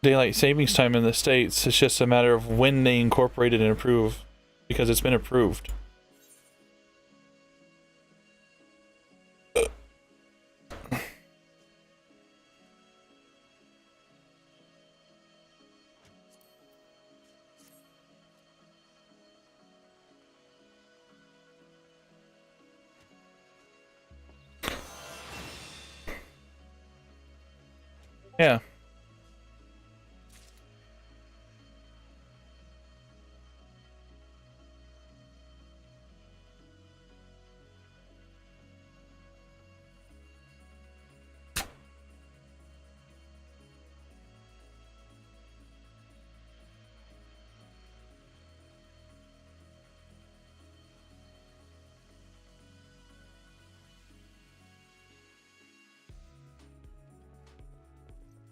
daylight savings time in the States. It's just a matter of when they incorporate it and approve, because it's been approved. Yeah.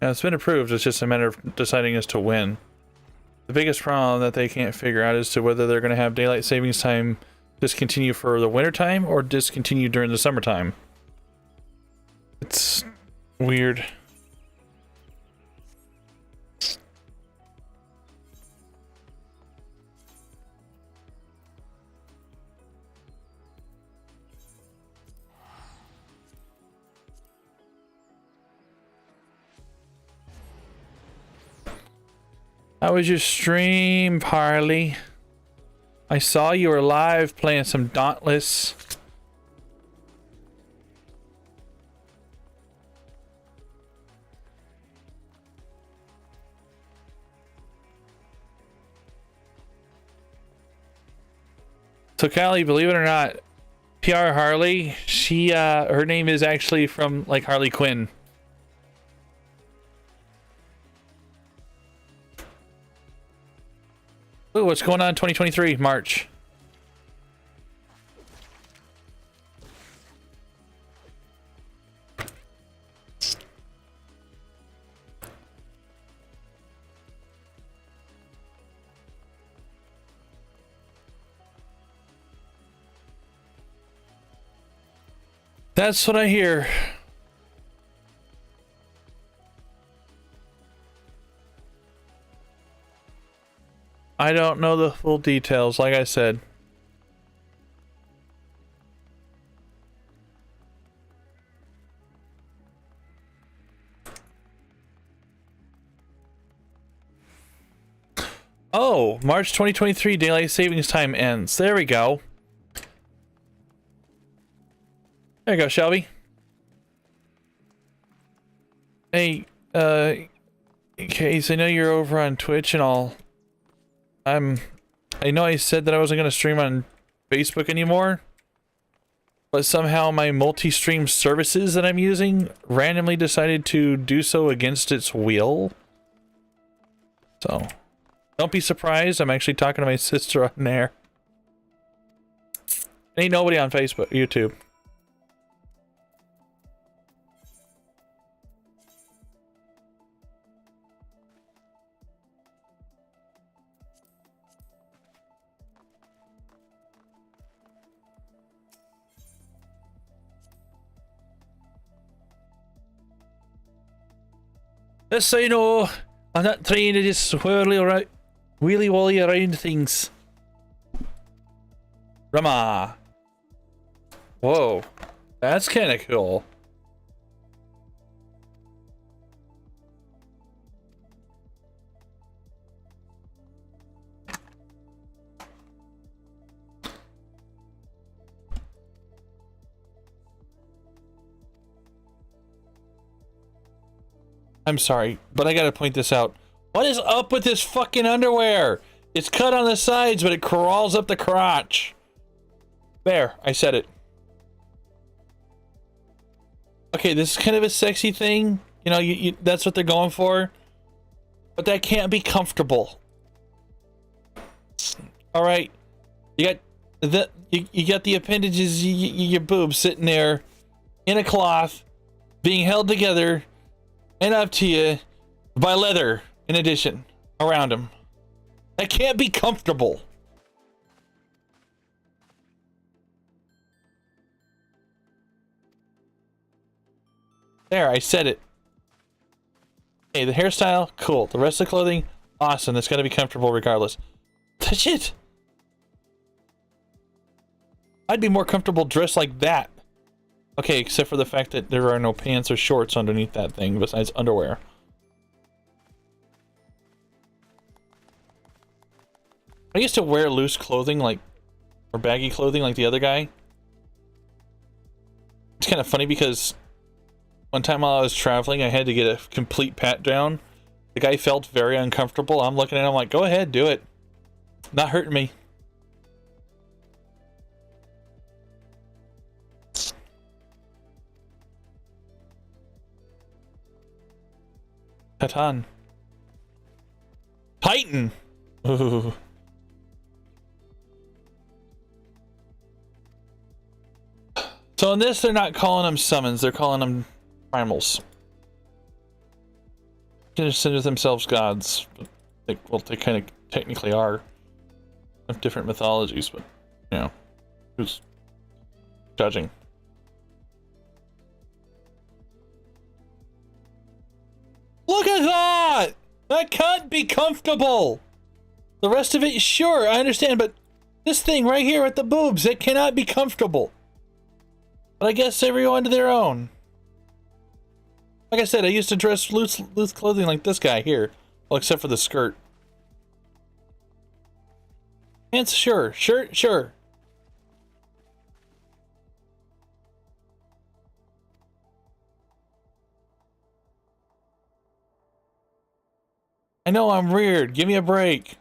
Yeah, it's been approved. It's just a matter of deciding as to when. The biggest problem that they can't figure out is to whether they're going to have daylight savings time discontinue for the winter time or discontinue during the summertime. It's weird. How was your stream, Parley? I saw you were live playing some Dauntless. So Callie, believe it or not, PR Harley, she her name is actually from like Harley Quinn. Ooh, what's going on in 2023, March? That's what I hear. I don't know the full details, like I said. Oh, March 2023 daylight savings time ends. There we go. There you go, Shelby. Hey, Case, I know you're over on Twitch and all. I know I said that I wasn't going to stream on Facebook anymore, but somehow my multi-stream services that I'm using randomly decided to do so against its will. So, don't be surprised. I'm actually talking to my sister on there. Ain't nobody on Facebook, YouTube. Just so you know, I'm not trying to just wheelie-wally around things. Rama. Whoa. That's kind of cool. I'm sorry, but I gotta point this out. What is up with this fucking underwear? It's cut on the sides, but it crawls up the crotch. There, I said it. Okay, this is kind of a sexy thing. You know, that's what they're going for. But that can't be comfortable. Alright. You got You got the appendages, your boobs sitting there in a cloth, being held together and up to you by leather in addition around them. That can't be comfortable. There, I said it. Hey, the hairstyle, cool. The rest of the clothing, awesome. It's gonna be comfortable regardless. That's it. I'd be more comfortable dressed like that. Okay, except for the fact that there are no pants or shorts underneath that thing besides underwear. I used to wear loose clothing like, or baggy clothing like the other guy. It's kind of funny because one time while I was traveling, I had to get a complete pat down. The guy felt very uncomfortable. I'm looking at him like, go ahead, do it. Not hurting me. Titan. Titan! Ooh. So in this, they're not calling them summons, they're calling them primals. They consider themselves gods. Well, they kind of technically are. Of different mythologies, but, you know, who's judging? Look at that! That can't be comfortable! The rest of it, sure, I understand, but this thing right here at the boobs, it cannot be comfortable. But I guess everyone to their own. Like I said, I used to dress loose clothing like this guy here. Well, except for the skirt. Pants, sure. Shirt, sure. I know I'm weird. Give me a break.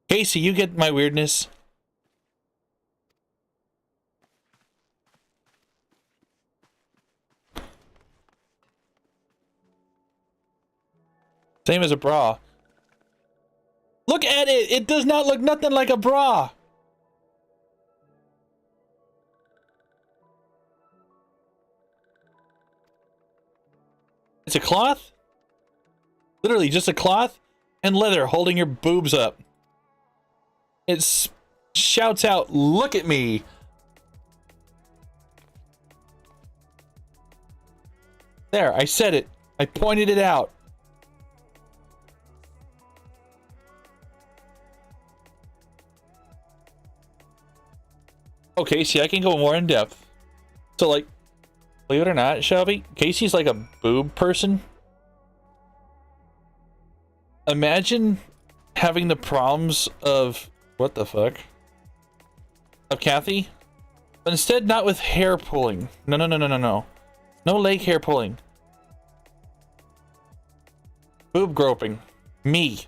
Casey, you get my weirdness. Same as a bra. Look at it! It does not look nothing like a bra! It's a cloth? Literally just a cloth and leather holding your boobs up. It shouts out, look at me! There, I said it. I pointed it out. Okay, see, I can go more in depth. So, like, believe it or not, Shelby, Casey's like a boob person. Imagine having the problems of, what the fuck? Of Kathy, but instead not with hair pulling. No. No leg hair pulling. Boob groping. Me.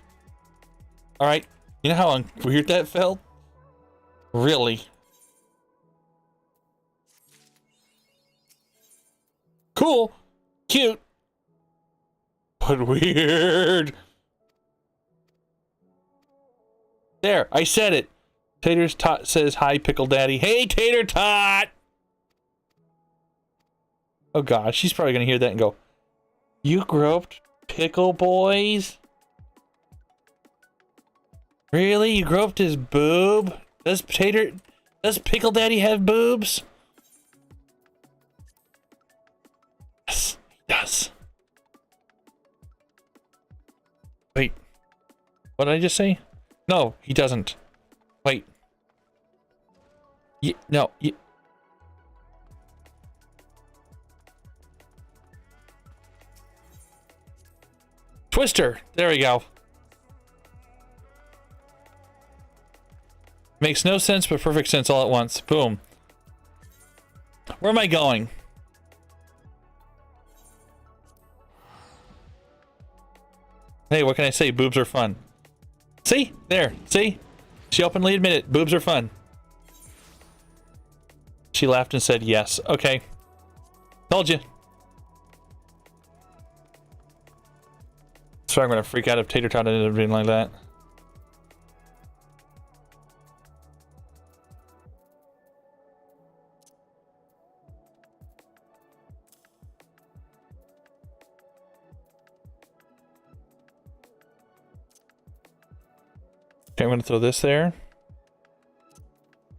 Alright, you know how weird that felt? Really? Cool, cute, but weird. There, I said it. Tater Tot says hi, Pickle Daddy. Hey, Tater Tot! Oh god, she's probably gonna hear that and go, you groped Pickle Boys? Really? You groped his boob? Does Pickle Daddy have boobs? Yes, he does. Wait. What did I just say? No, he doesn't. Wait. No. Twister. There we go. Makes no sense, but perfect sense all at once. Boom. Where am I going? Hey, what can I say? Boobs are fun. See? There. See? She openly admitted boobs are fun. She laughed and said yes. Okay. Told you. So I'm gonna freak out if Tater Tot ended up being like that. Okay, I'm gonna throw this there.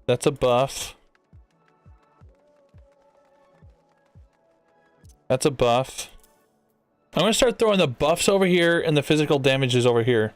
That's a buff. That's a buff. I'm gonna start throwing the buffs over here and the physical damages over here.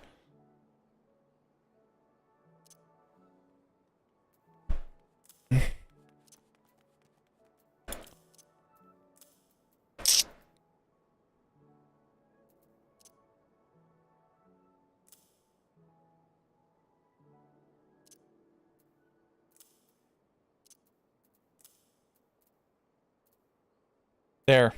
There.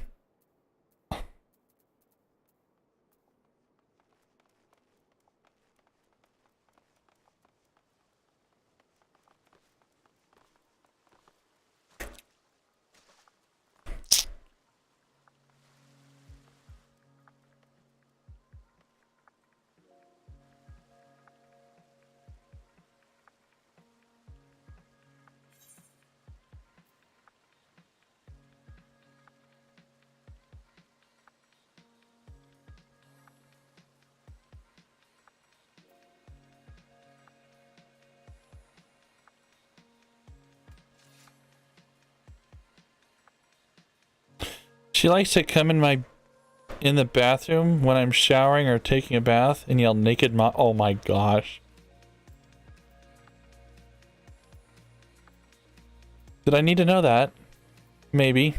She likes to come in the bathroom when I'm showering or taking a bath and yell naked oh my gosh. Did I need to know that? Maybe.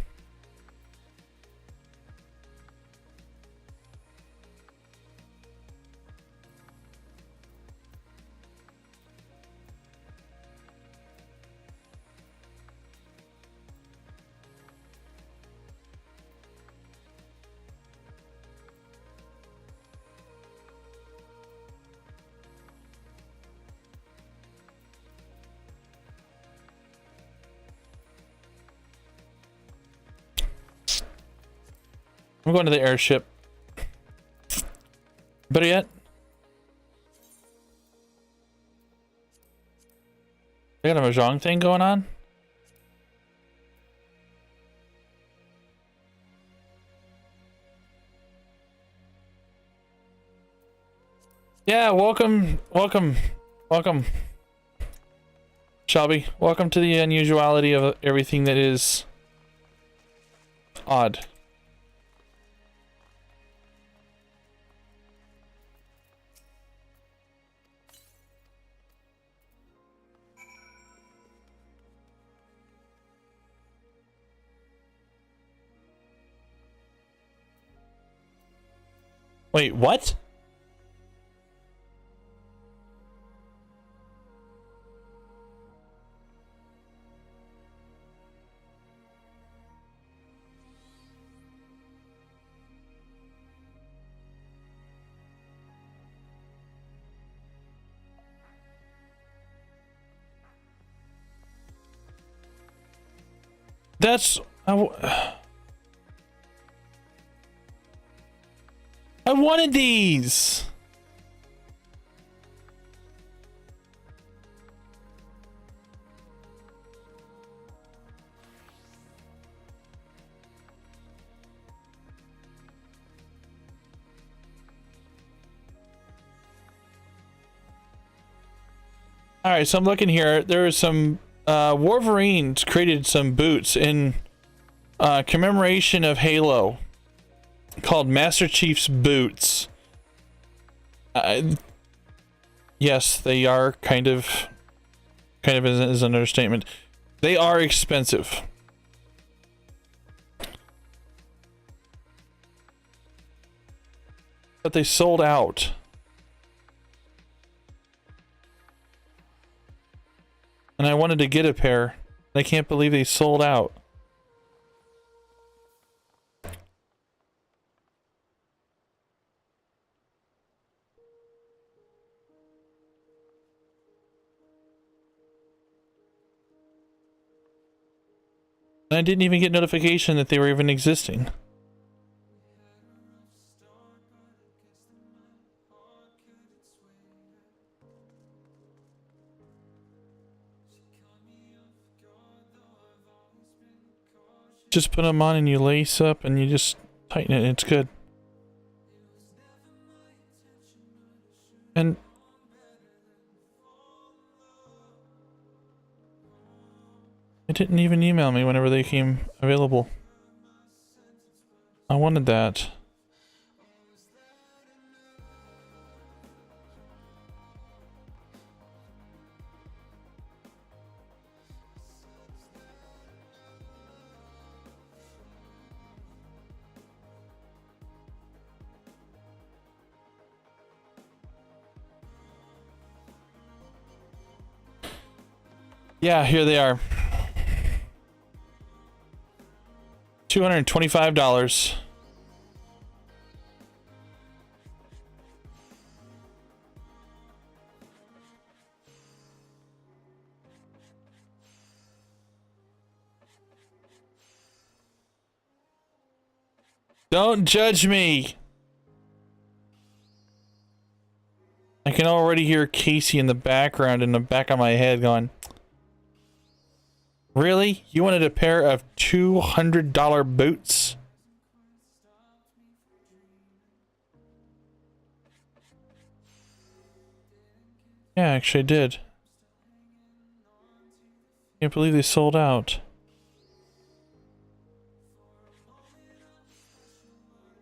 I'm going to the airship. Better yet, I got a Mahjong thing going on. Yeah, welcome, Shelby. Welcome to the unusuality of everything that is odd. Wait, what? That's... I wanted these! Alright, so I'm looking here. There are some... Wolverines created some boots in commemoration of Halo called Master Chief's boots. Yes, they are kind of is an understatement. They are expensive. But they sold out. And I wanted to get a pair. I can't believe they sold out. And I didn't even get notification that they were even existing. Just put them on and you lace up and you just tighten it and it's good. And They didn't even email me whenever they came available. I wanted that. Yeah, here they are. $225. Don't judge me. I can already hear Casey in the background in the back of my head going, really? You wanted a pair of $200 boots? Yeah, actually I did. Can't believe they sold out.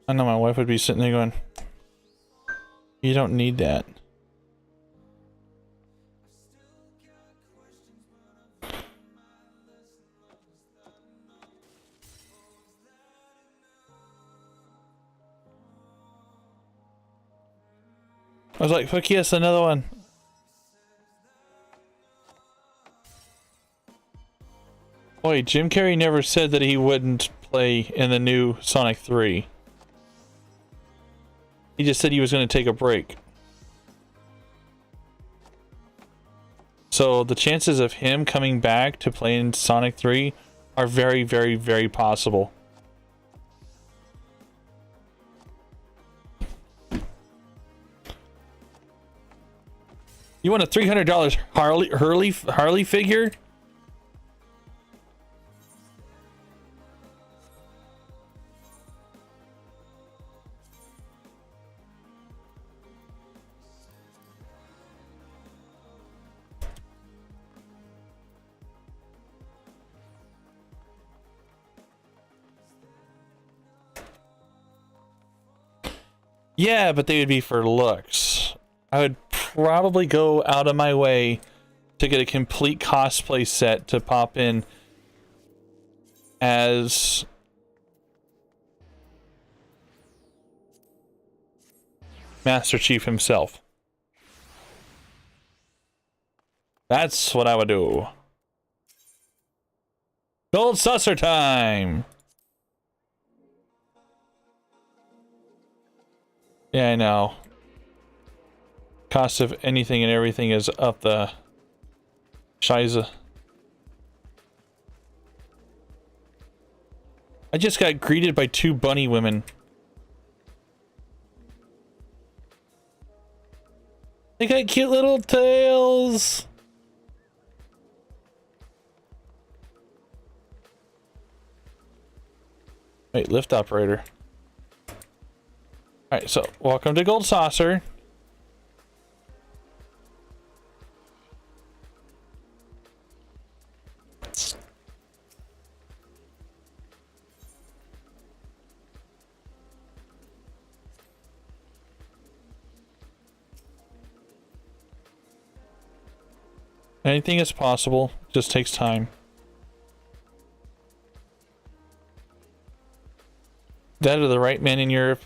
I know my wife would be sitting there going, you don't need that. I was like, fuck yes, another one. Boy, Jim Carrey never said that he wouldn't play in the new Sonic 3. He just said he was going to take a break. So the chances of him coming back to play in Sonic 3 are very, very, very possible. You want a $300 Harley figure? Yeah, but they would be for looks. I would probably go out of my way to get a complete cosplay set to pop in as Master Chief himself. That's what I would do. Gold saucer time! Yeah, I know. Cost of anything and everything is up the shiza. I just got greeted by 2 bunny women. They got cute little tails. Wait, lift operator. Alright, so welcome to Gold Saucer. Anything is possible, just takes time. That are the right men in Europe.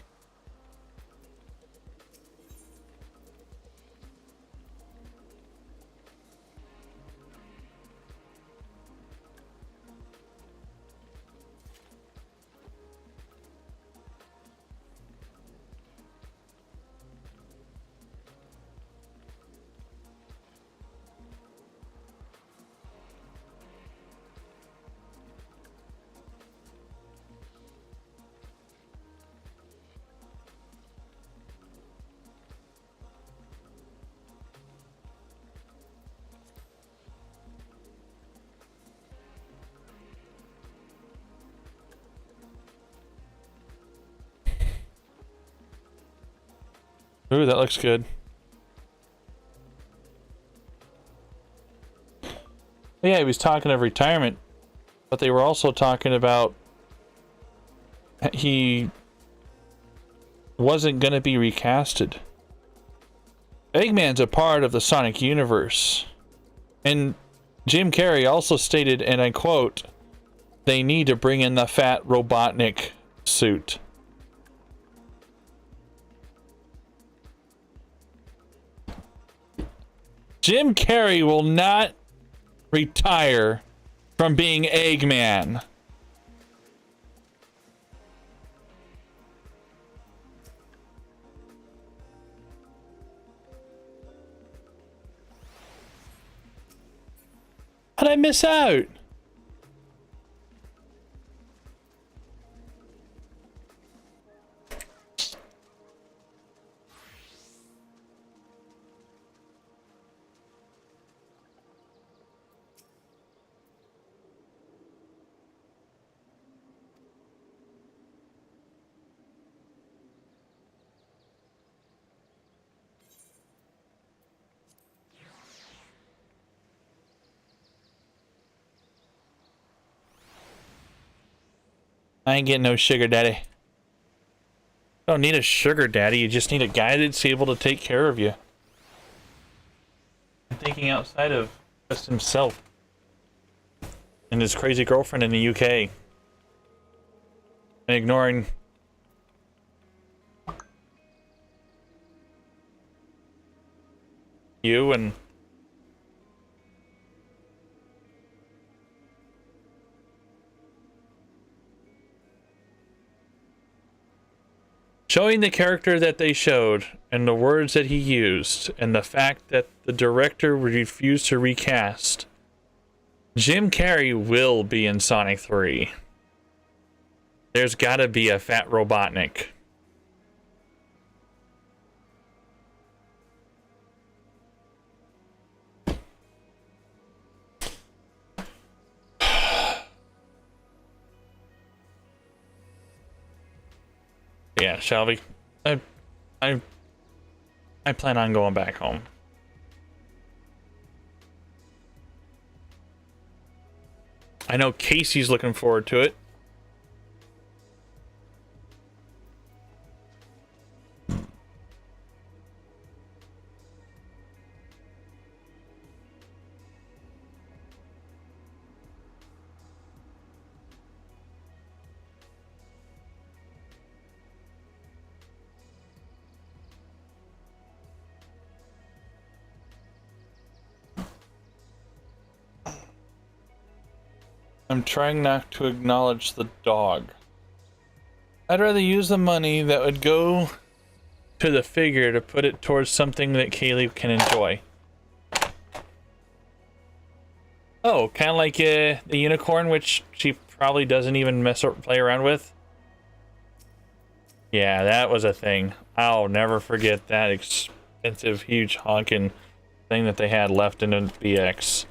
Ooh, that looks good. Yeah, he was talking of retirement but they were also talking about he wasn't going to be recasted. Eggman's a part of the Sonic universe. And Jim Carrey also stated, and I quote, "They need to bring in the fat Robotnik suit." Jim Carrey will not retire from being Eggman. How'd I miss out? I ain't getting no sugar daddy. Don't need a sugar daddy, you just need a guy that's able to take care of you. I'm thinking outside of just himself and his crazy girlfriend in the UK. And ignoring you and showing the character that they showed and the words that he used and the fact that the director refused to recast, Jim Carrey will be in Sonic 3. There's gotta be a fat Robotnik. Yeah, Shelby. I plan on going back home. I know Casey's looking forward to it. I'm trying not to acknowledge the dog. I'd rather use the money that would go to the figure to put it towards something that Kaylee can enjoy. Oh, kind of like the unicorn, which she probably doesn't even play around with. Yeah, that was a thing. I'll never forget that expensive, huge honking thing that they had left in a BX.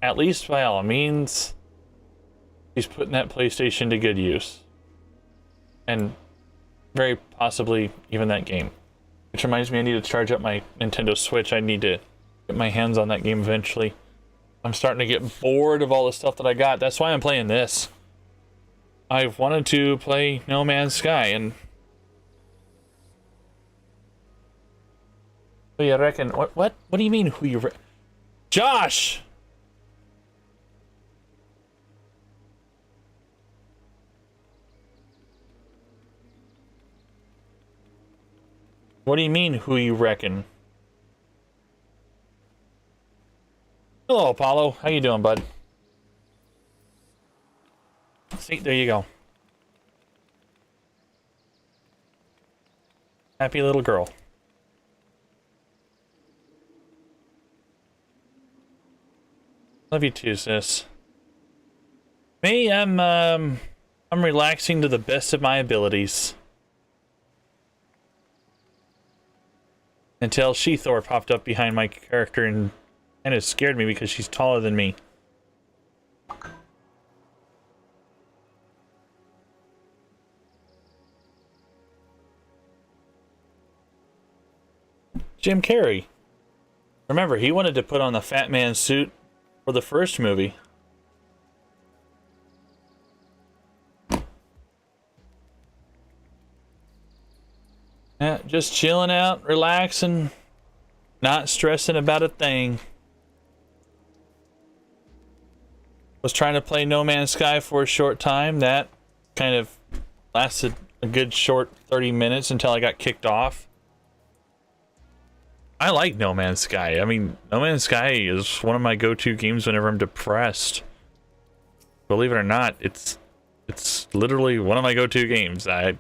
At least by all means, he's putting that PlayStation to good use. And very possibly even that game. Which reminds me, I need to charge up my Nintendo Switch. I need to get my hands on that game eventually. I'm starting to get bored of all the stuff that I got. That's why I'm playing this. I've wanted to play No Man's Sky, and who you reckon? What do you mean, who you reckon? Josh! What do you mean, who you reckon? Hello, Apollo. How you doing, bud? See, there you go. Happy little girl. Love you too, sis. Me, I'm relaxing to the best of my abilities. Until She-Thor popped up behind my character and kind of scared me because she's taller than me. Jim Carrey. Remember, he wanted to put on the Fat Man suit for the first movie. Yeah, just chilling out, relaxing, not stressing about a thing. Was trying to play No Man's Sky for a short time. That kind of lasted a good short 30 minutes until I got kicked off. I like No Man's Sky. I mean, No Man's Sky is one of my go-to games whenever I'm depressed. Believe it or not, it's literally one of my go-to games. I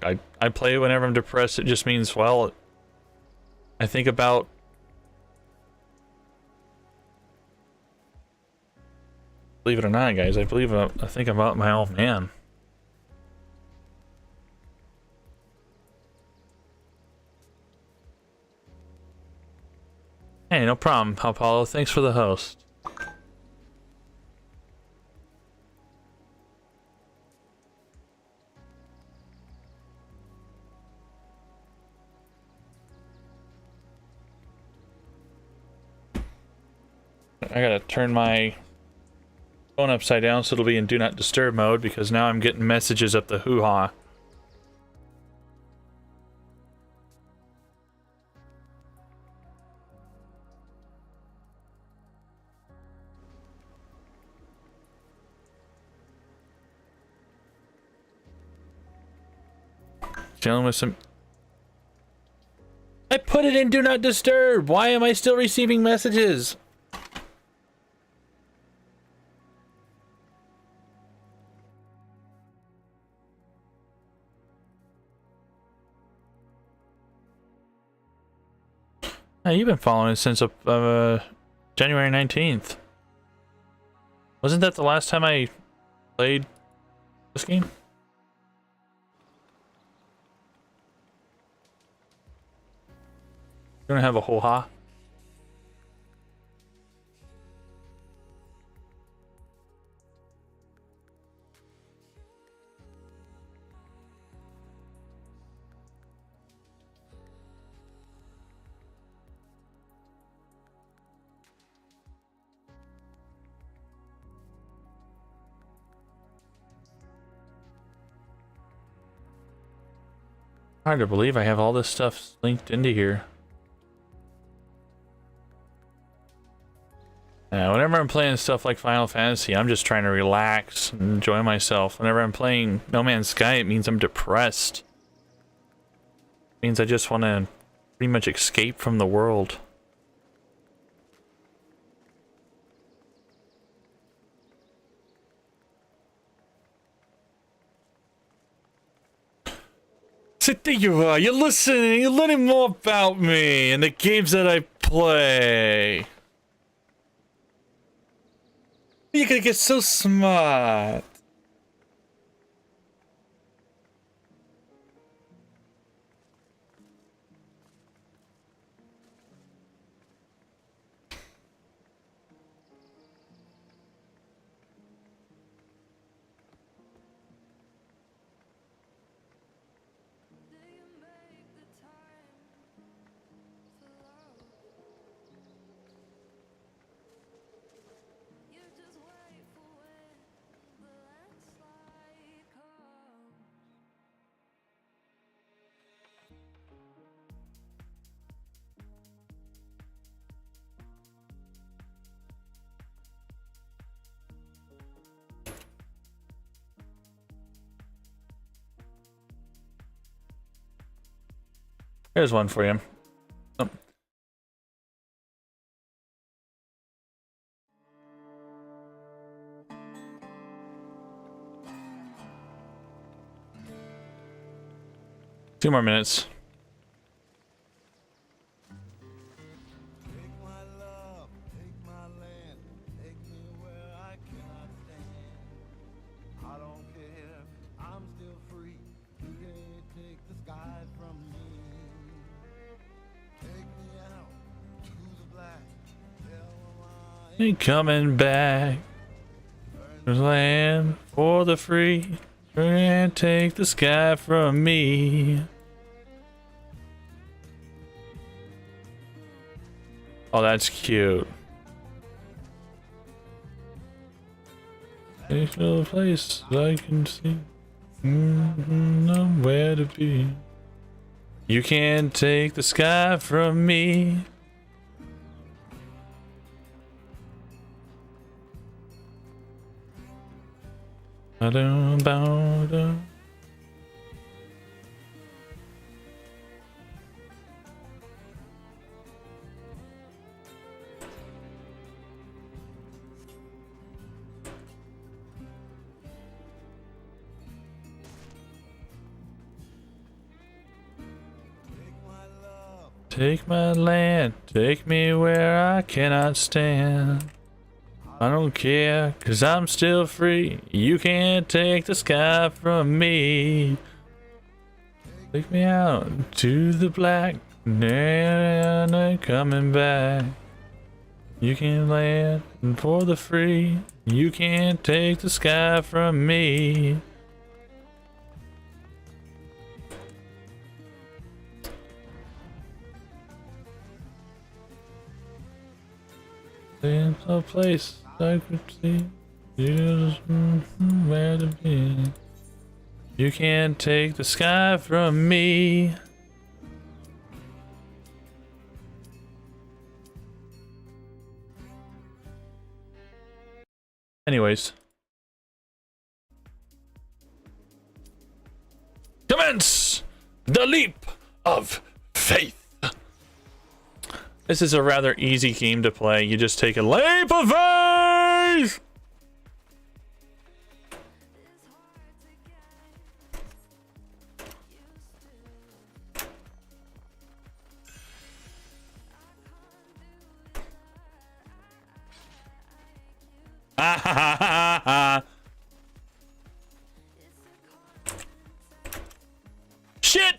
play it whenever I'm depressed. It just means, well, I think about believe it or not, guys, I think about my old man. Hey, no problem, Apollo. Thanks for the host. I gotta turn my phone upside down so it'll be in do not disturb mode because now I'm getting messages up the hoo-ha. Chilling with some... I put it in do not disturb! Why am I still receiving messages? Hey, you've been following since January 19th. Wasn't that the last time I played this game? You're gonna have a hoo-ha? Hard to believe I have all this stuff linked into here. Whenever I'm playing stuff like Final Fantasy, I'm just trying to relax and enjoy myself. Whenever I'm playing No Man's Sky, it means I'm depressed. It means I just want to pretty much escape from the world. So there you are, you're listening, you're learning more about me and the games that I play. You're gonna get so smart. Here's one for you. Oh. Two more minutes. Take my love, take my land, take me where I cannot stand. I don't care, I'm still free. You can't take the sky from me. Take me out to the black. Tell 'em I Ain't coming back. There's land for the free. Can't take the sky from me. Oh, that's cute. There's no place I can see. Nowhere to be. You can't take the sky from me. Ba-dum-ba-dum. Take my land, take me where I cannot stand. I don't care, cause I'm still free. You can't take the sky from me. Take me out to the black, and I'm coming back. You can land for the free. You can't take the sky from me. There's a place I could see. Just where to be. You can't take the sky from me. Anyways. Commence the leap of faith. This is a rather easy game to play. You just take a leap of faith. Shit!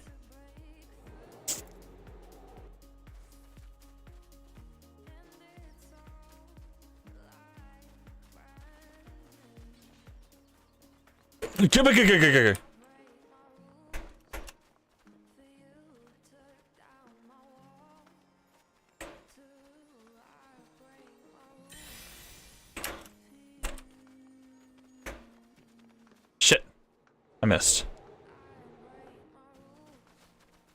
Shit. I missed.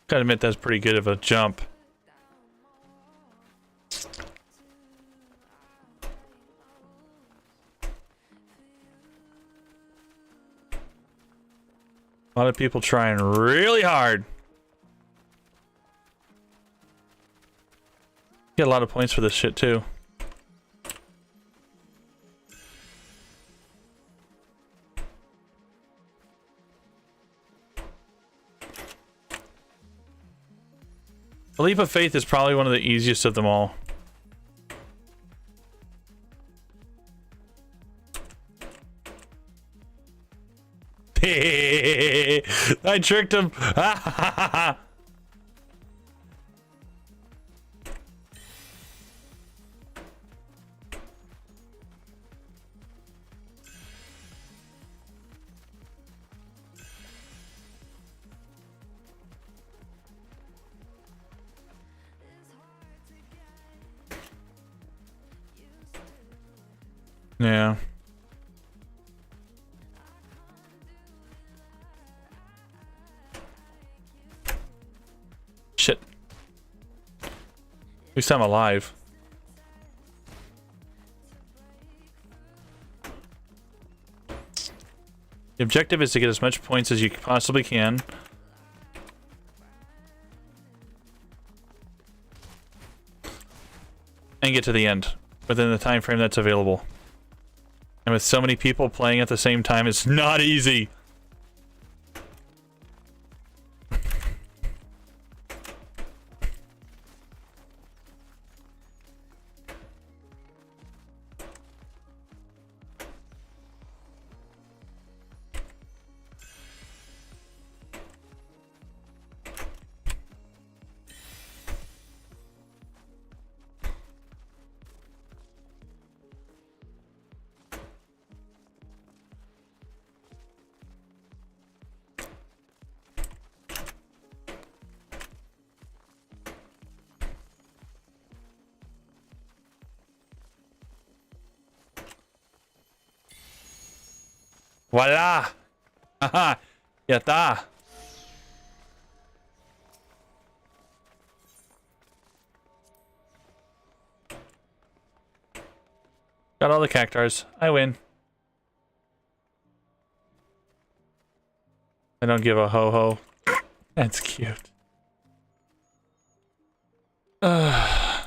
Gotta admit that's pretty good of a jump. A lot of people trying really hard. Get a lot of points for this shit too. The leap of faith is probably one of the easiest of them all. I tricked him. Yeah. Shit. At least I'm alive. The objective is to get as much points as you possibly can. And get to the end within the time frame that's available. And with so many people playing at the same time, it's not easy. Voila! Haha! Yatta! Got all the cactars. I win. I don't give a ho-ho. That's cute. I'm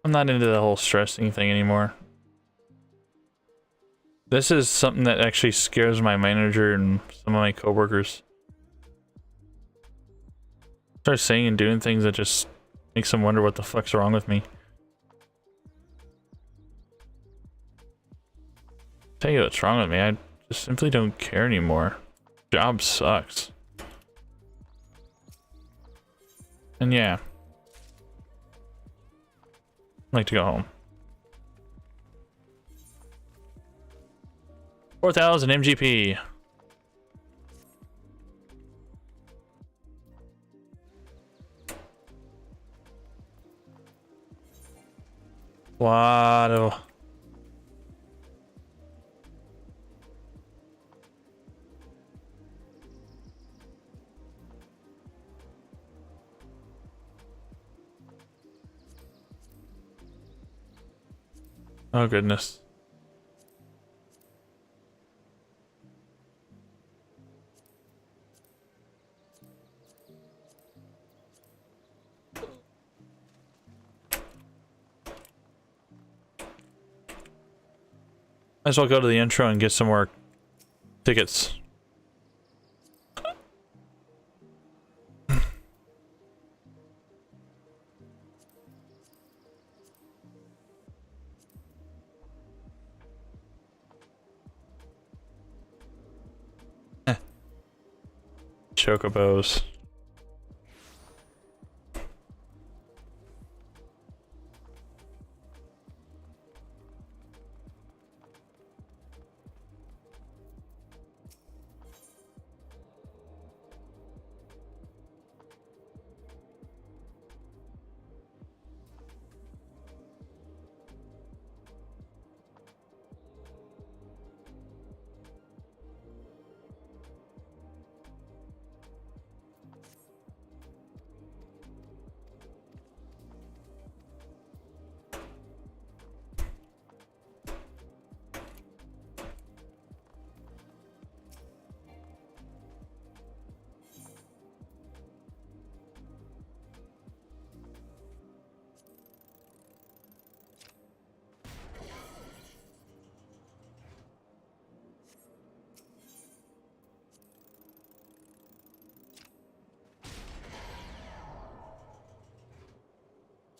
not into the whole stressing thing anymore. This is something that actually scares my manager and some of my coworkers. Start saying and doing things that just makes them wonder what the fuck's wrong with me. Tell you what's wrong with me, I just simply don't care anymore. Job sucks. And yeah. I'd like to go home. 4,000 MGP. Lot of... Oh goodness. Might as well go to the intro and get some more tickets. Chocobos.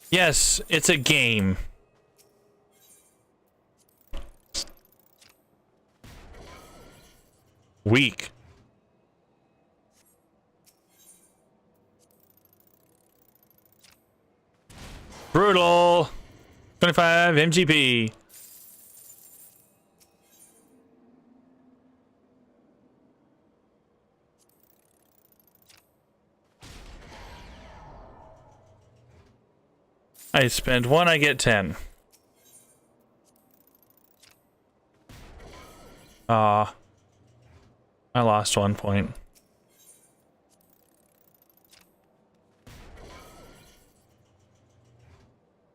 Yes, it's a game. Weak. Brutal. 25 MGP. I spend 1, I get 10. I lost 1 point.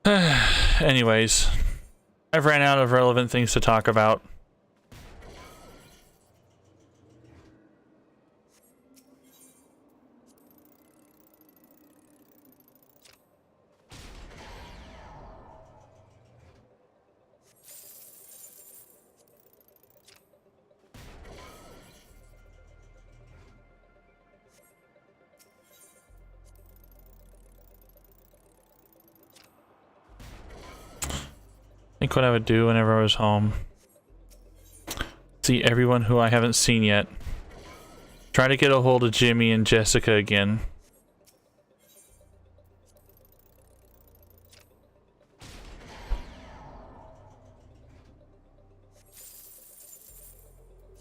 Anyways, I've ran out of relevant things to talk about. I think what I would do whenever I was home, see everyone who I haven't seen yet, try to get a hold of Jimmy and Jessica again.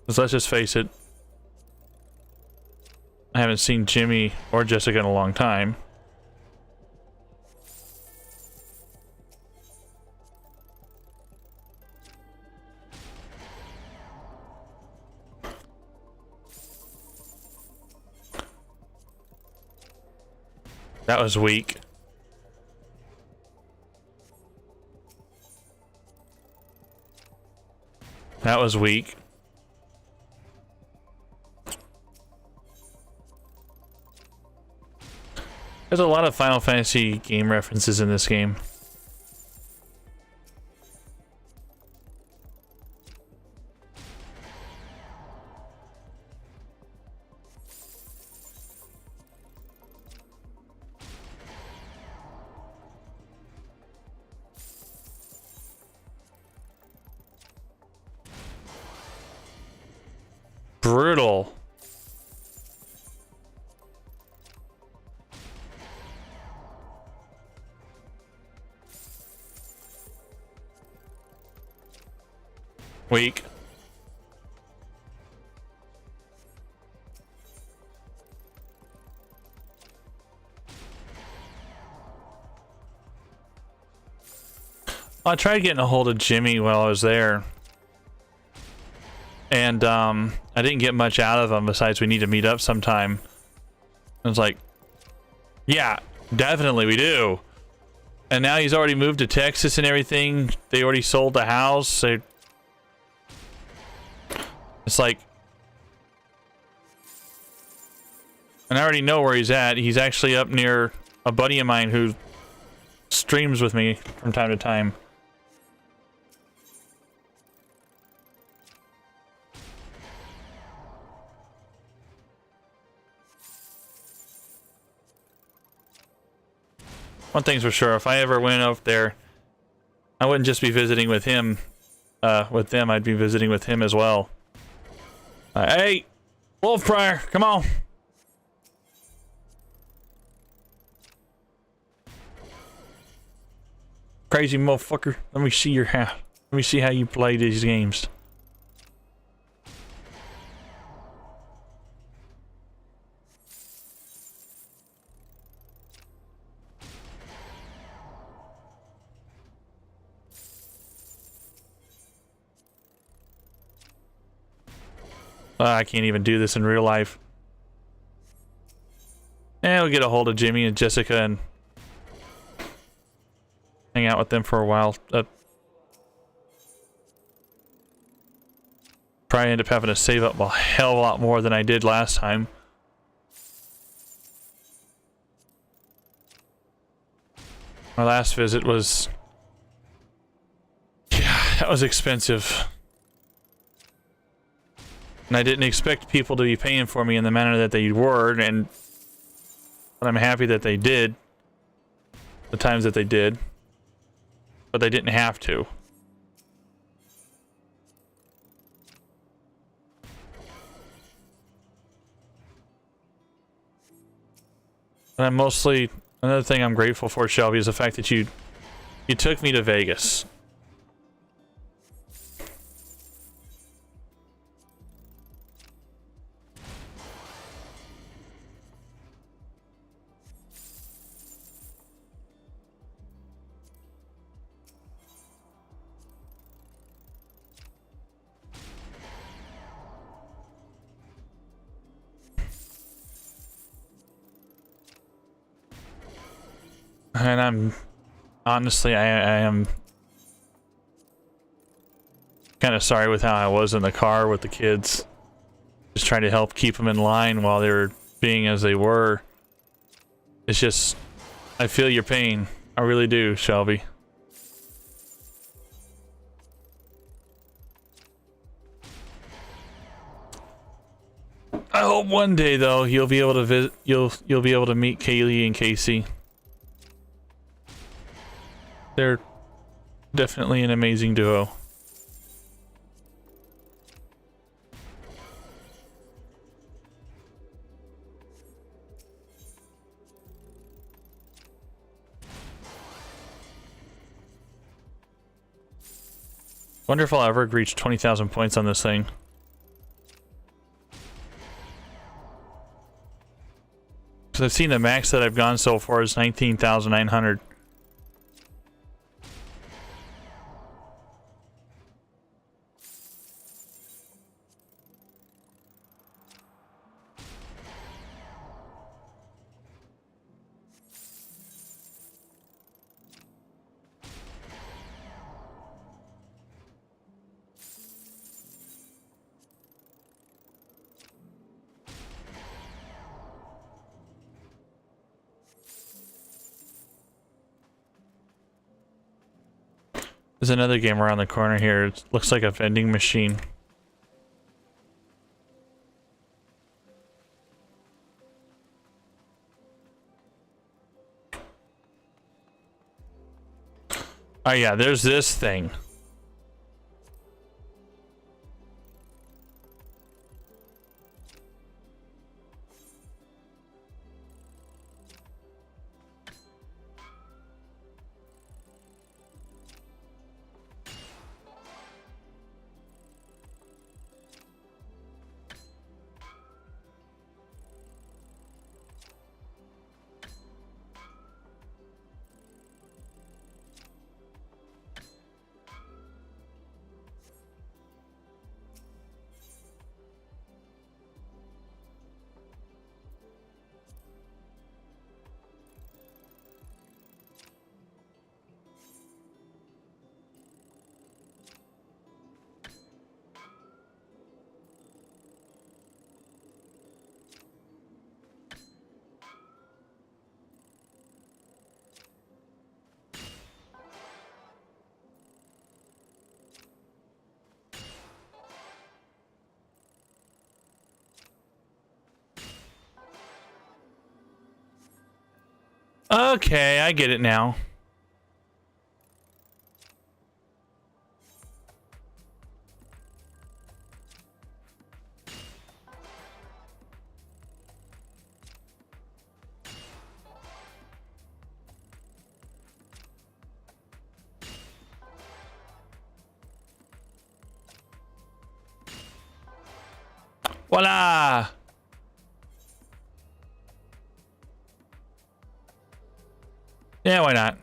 Because let's just face it, I haven't seen Jimmy or Jessica in a long time. That was weak. That was weak. There's a lot of Final Fantasy game references in this game. Brutal. Weak. I tried getting a hold of Jimmy while I was there. And I didn't get much out of him besides we need to meet up sometime. I was like, yeah, definitely we do. And now he's already moved to Texas and everything. They already sold the house. It's like, and I already know where he's at. He's actually up near a buddy of mine who streams with me from time to time. One thing's for sure, if I ever went up there, I wouldn't just be visiting with him, with them, I'd be visiting with him as well. Hey, Wolf Prior, come on. Crazy motherfucker, let me see your hat. Let me see how you play these games. I can't even do this in real life. We'll get a hold of Jimmy and Jessica and hang out with them for a while. Probably end up having to save up a hell of a lot more than I did last time. My last visit was... yeah, that was expensive. And I didn't expect people to be paying for me in the manner that they were, but I'm happy that they did. The times that they did. But they didn't have to. And I'm mostly... another thing I'm grateful for, Shelby, is the fact that you took me to Vegas. And I'm honestly, I am kind of sorry with how I was in the car with the kids. Just trying to help keep them in line while they were being as they were. It's just, I feel your pain. I really do, Shelby. I hope one day though you'll be able to visit. You'll be able to meet Kaylee and Casey. They're definitely an amazing duo. Wonder if I'll ever reach 20,000 points on this thing. Because I've seen the max that I've gone so far is 19,900. There's another game around the corner here. It looks like a vending machine. Oh yeah, there's this thing. Okay, I get it now. Voila! Yeah, why not?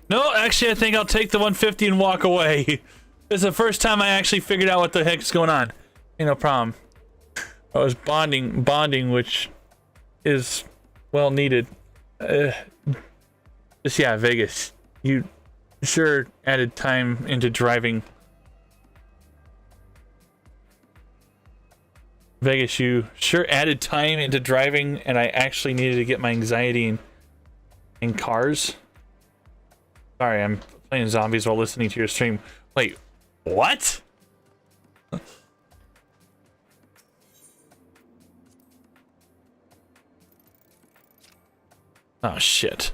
No, actually, I think I'll take the 150 and walk away. It's the first time I actually figured out what the heck is going on. Ain't no problem. I was bonding, which is well needed. Just yeah, Vegas. You sure added time into driving. Vegas, you sure added time into driving, and I actually needed to get my anxiety in cars. Sorry, I'm playing zombies while listening to your stream. Wait, what? Oh, shit.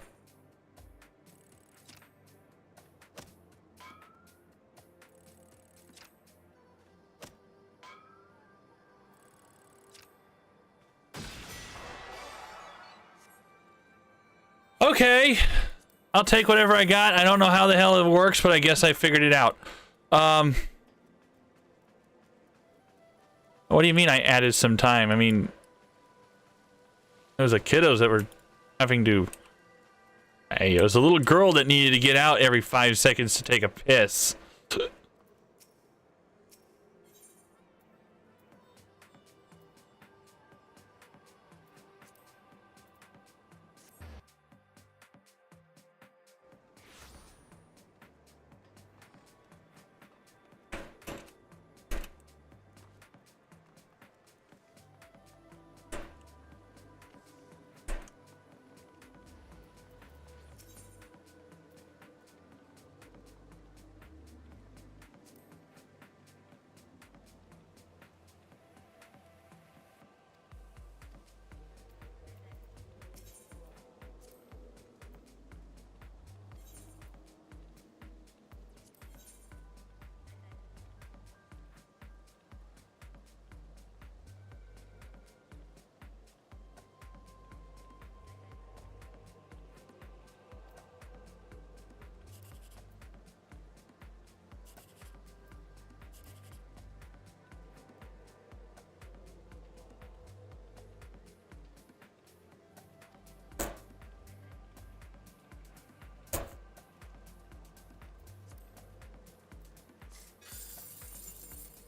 Okay. I'll take whatever I got. I don't know how the hell it works, but I guess I figured it out. What do you mean I added some time? I mean, it was the kiddos that were having to... Hey, it was a little girl that needed to get out every 5 seconds to take a piss.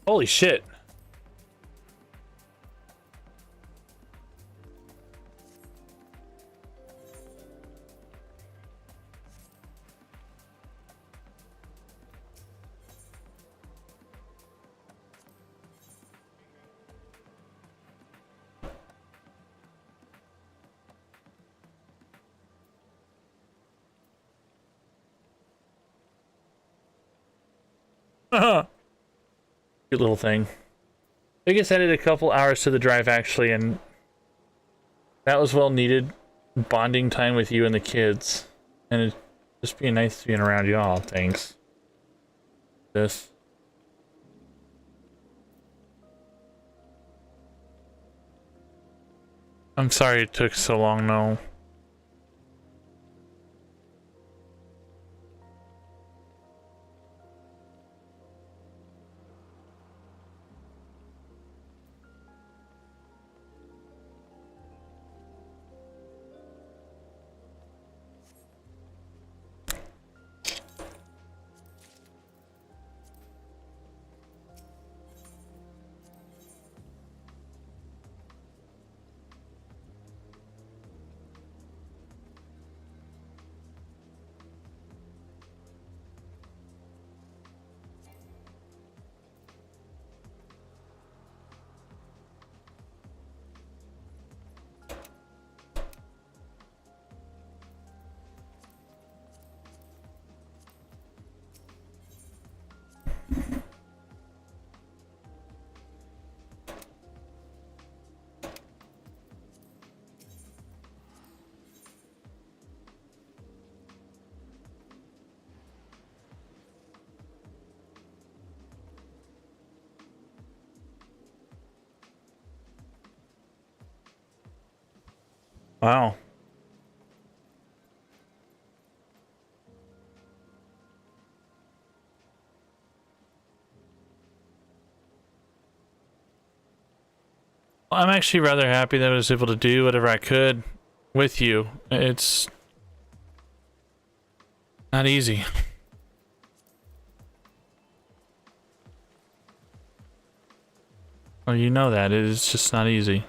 Holy shit. Cute little thing. I guess added a couple hours to the drive actually, and that was well needed bonding time with you and the kids. And it just being nice being around y'all. Thanks. This. I'm sorry it took so long, no. Wow. Well, I'm actually rather happy that I was able to do whatever I could with you. It's not easy. Well, you know that. It's just not easy.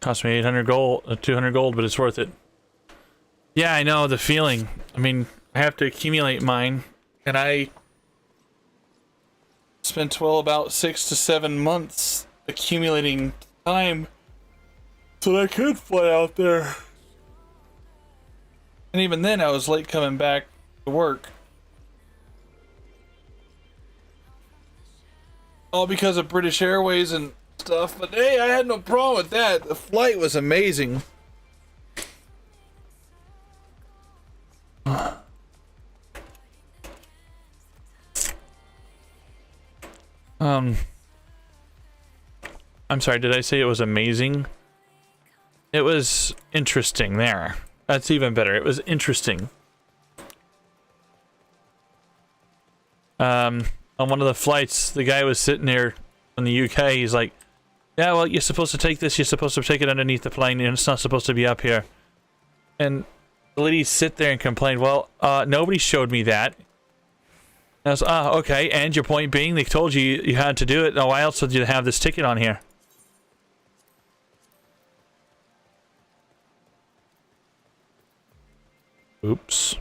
Cost me 800 gold, 200 gold, but it's worth it. Yeah, I know the feeling. I mean, I have to accumulate mine, and I spent about 6 to 7 months accumulating time so that I could fly out there. And even then, I was late coming back to work. All because of British Airways and stuff, but hey, I had no problem with that. The flight was amazing. I'm sorry, did I say it was amazing? It was interesting there. That's even better. It was interesting. On one of the flights, the guy was sitting there in the UK. He's like, yeah, well, you're supposed to take this. You're supposed to take it underneath the plane, and it's not supposed to be up here. And the ladies sit there and complain, well, nobody showed me that. And I was, okay, and your point being, they told you you had to do it. Now, why else would you have this ticket on here? Oops.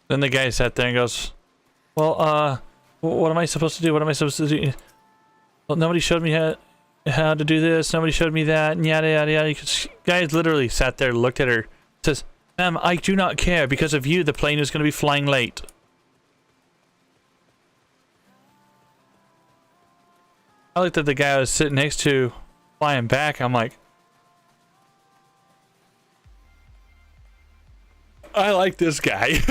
Then the guy sat there and goes, well, what am I supposed to do? What am I supposed to do? Well, nobody showed me how to do this. Nobody showed me that. And yada, yada, yada. Guy literally sat there, looked at her, says, ma'am, I do not care. Because of you, the plane is going to be flying late. I looked at the guy I was sitting next to, flying back. I'm like, I like this guy.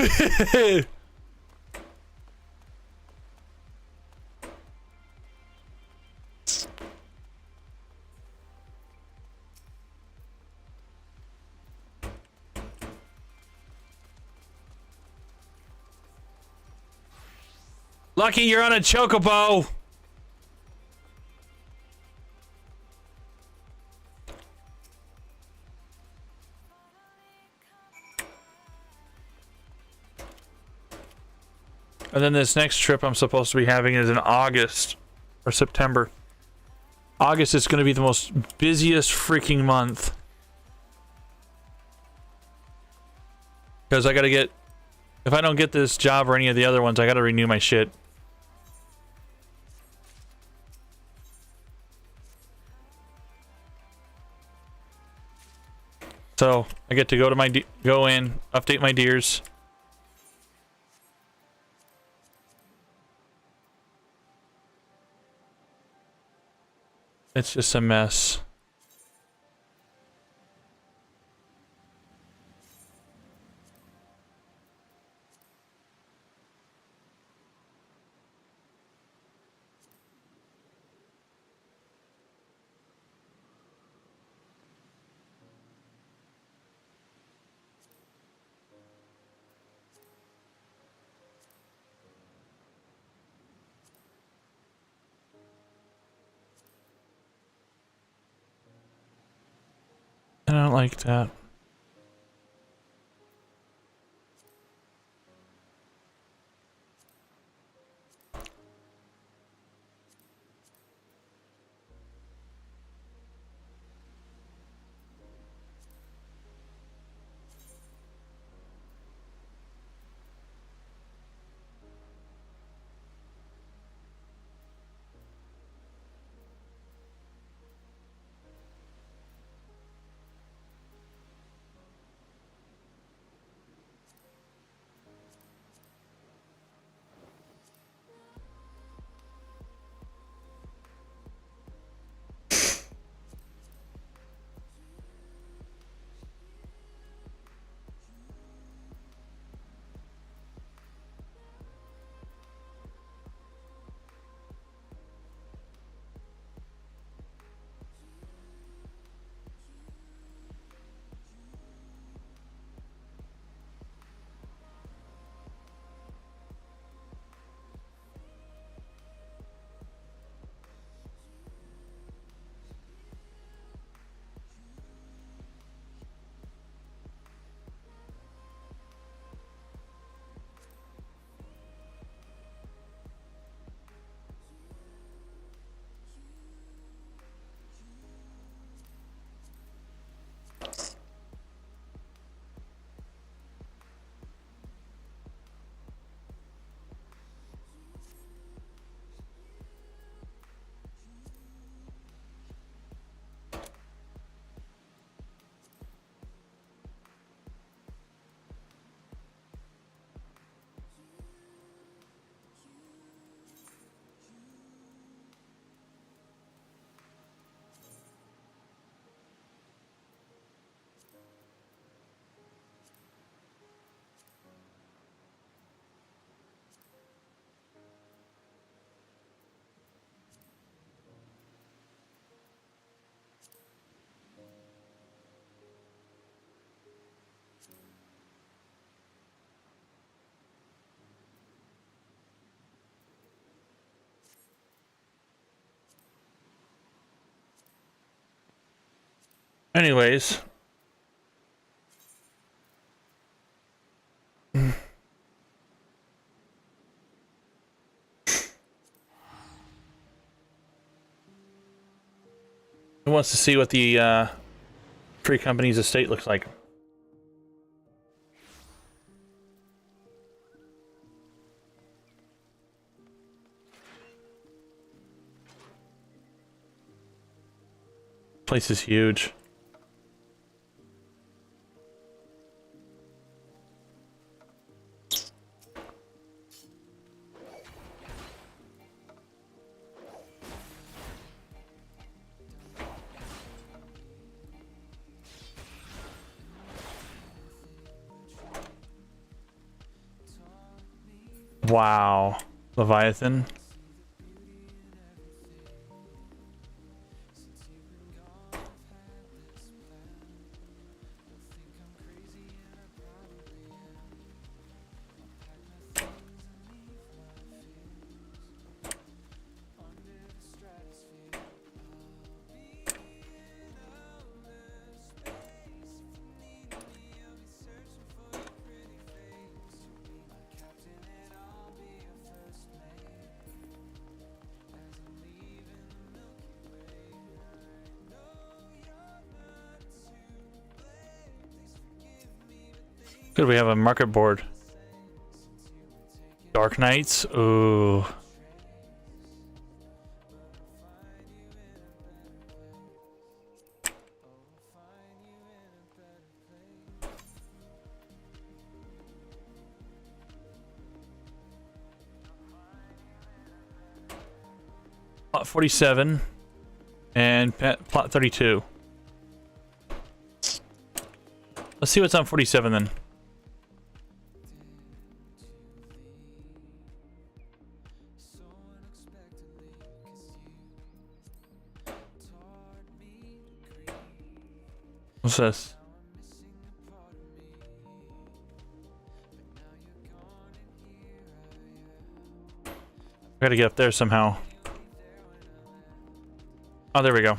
Lucky you're on a chocobo. And then this next trip I'm supposed to be having is in August or September. August is going to be the most busiest freaking month. Because I got to get... If I don't get this job or any of the other ones, I got to renew my shit. So, I get to go to my... go in, update my deers. It's just a mess. I don't like that. Anyways. Who wants to see what the Free Company's estate looks like? Place is huge. Wow. Leviathan. Good, we have a market board. Dark Knights? Ooh. Plot 47 and plot 32. Let's see what's on 47 then. What's this? I gotta get up there somehow. Oh, there we go.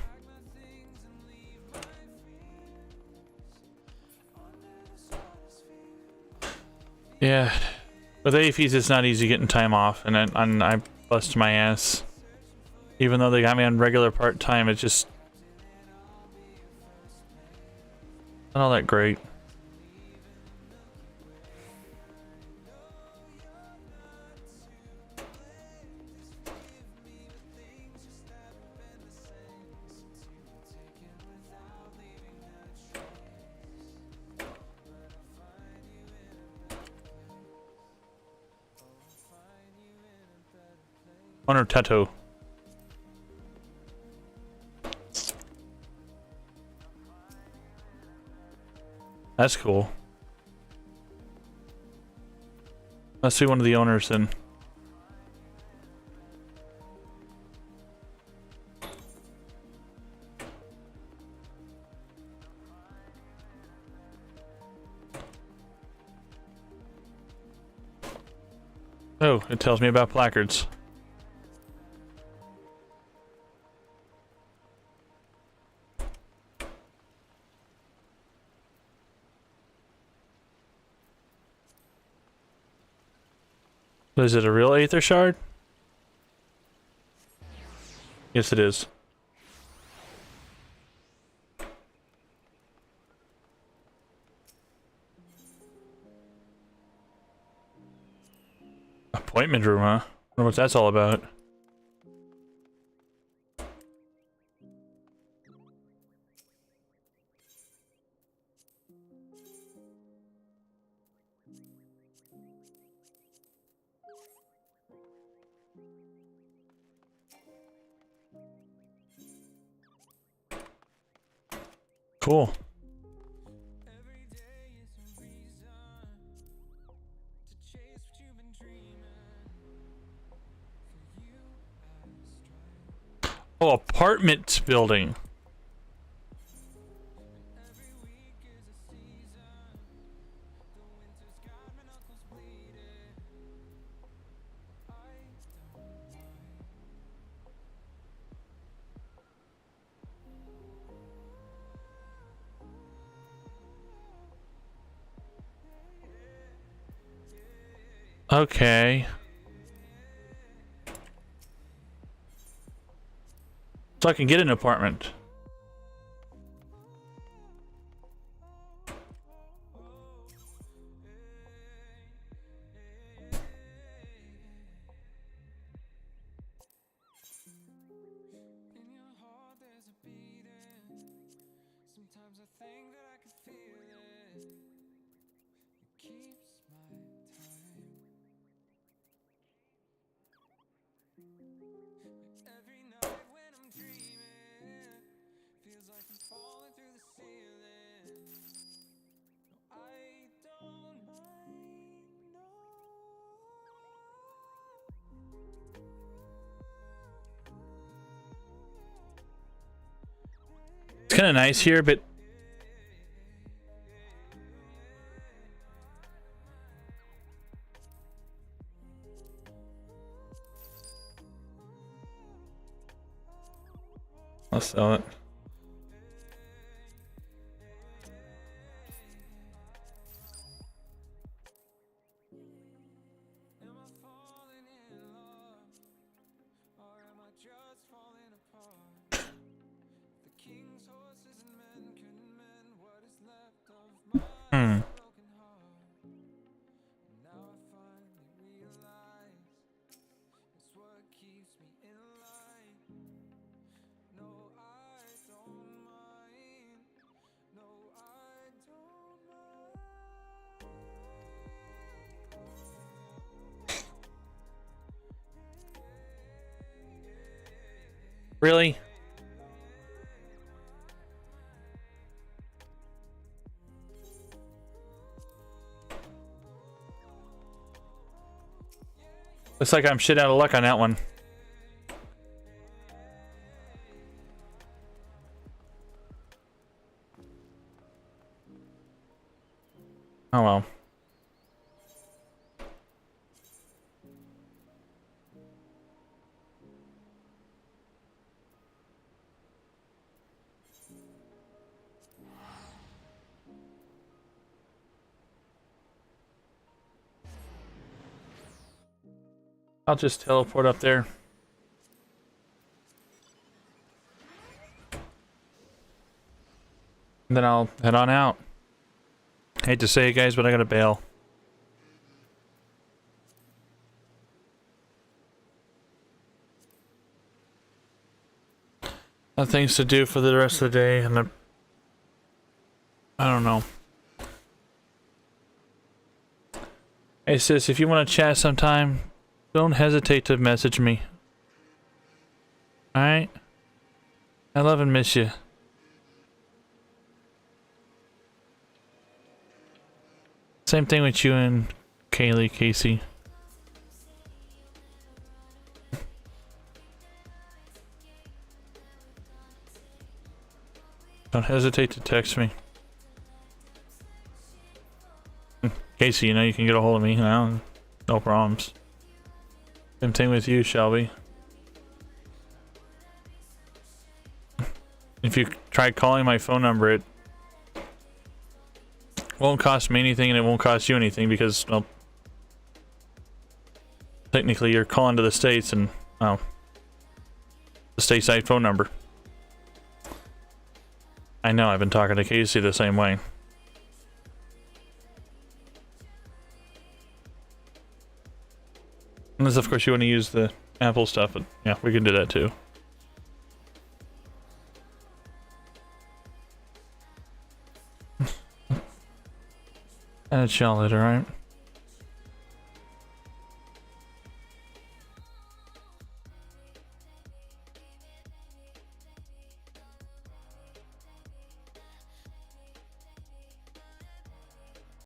Yeah. With AFEs, it's not easy getting time off, and I bust my ass. Even though they got me on regular part-time, it's just not all that great. Honor Tattoo. That's cool. Let's see one of the owners then. Oh, it tells me about placards. Is it a real Aether Shard? Yes, it is. Appointment room, huh? Wonder what that's all about. Cool. Oh, apartment building. Okay. So I can get an apartment. In your heart there's a beating. Sometimes I think that I can feel it. It keeps my time. Every night when I'm dreaming, feels like I'm falling through the ceiling. No, I don't mind, no. It's kind of nice here, but I'll sell it. Am I falling in love, or am I just falling apart? The king's horses and men couldn't mend what is left of my broken heart. Now I finally realize it's what keeps me in line. No, I don't mind. No, I don't mind. Really? Looks like I'm shit out of luck on that one. Oh well. I'll just teleport up there. And then I'll head on out. Hate to say it, guys, but I gotta bail. Got things to do for the rest of the day, and I don't know. Hey sis, if you want to chat sometime, don't hesitate to message me. Alright? I love and miss you. Same thing with you and Kaylee, Casey. Don't hesitate to text me. Casey, you know you can get a hold of me now. No problems. Same thing with you, Shelby. If you try calling my phone number, it won't cost me anything and it won't cost you anything because, well, technically you're calling to the States and, well, the stateside phone number. I know, I've been talking to Casey the same way. Unless, of course, you want to use the Apple stuff, but yeah, we can do that too. And it's y'all later, alright?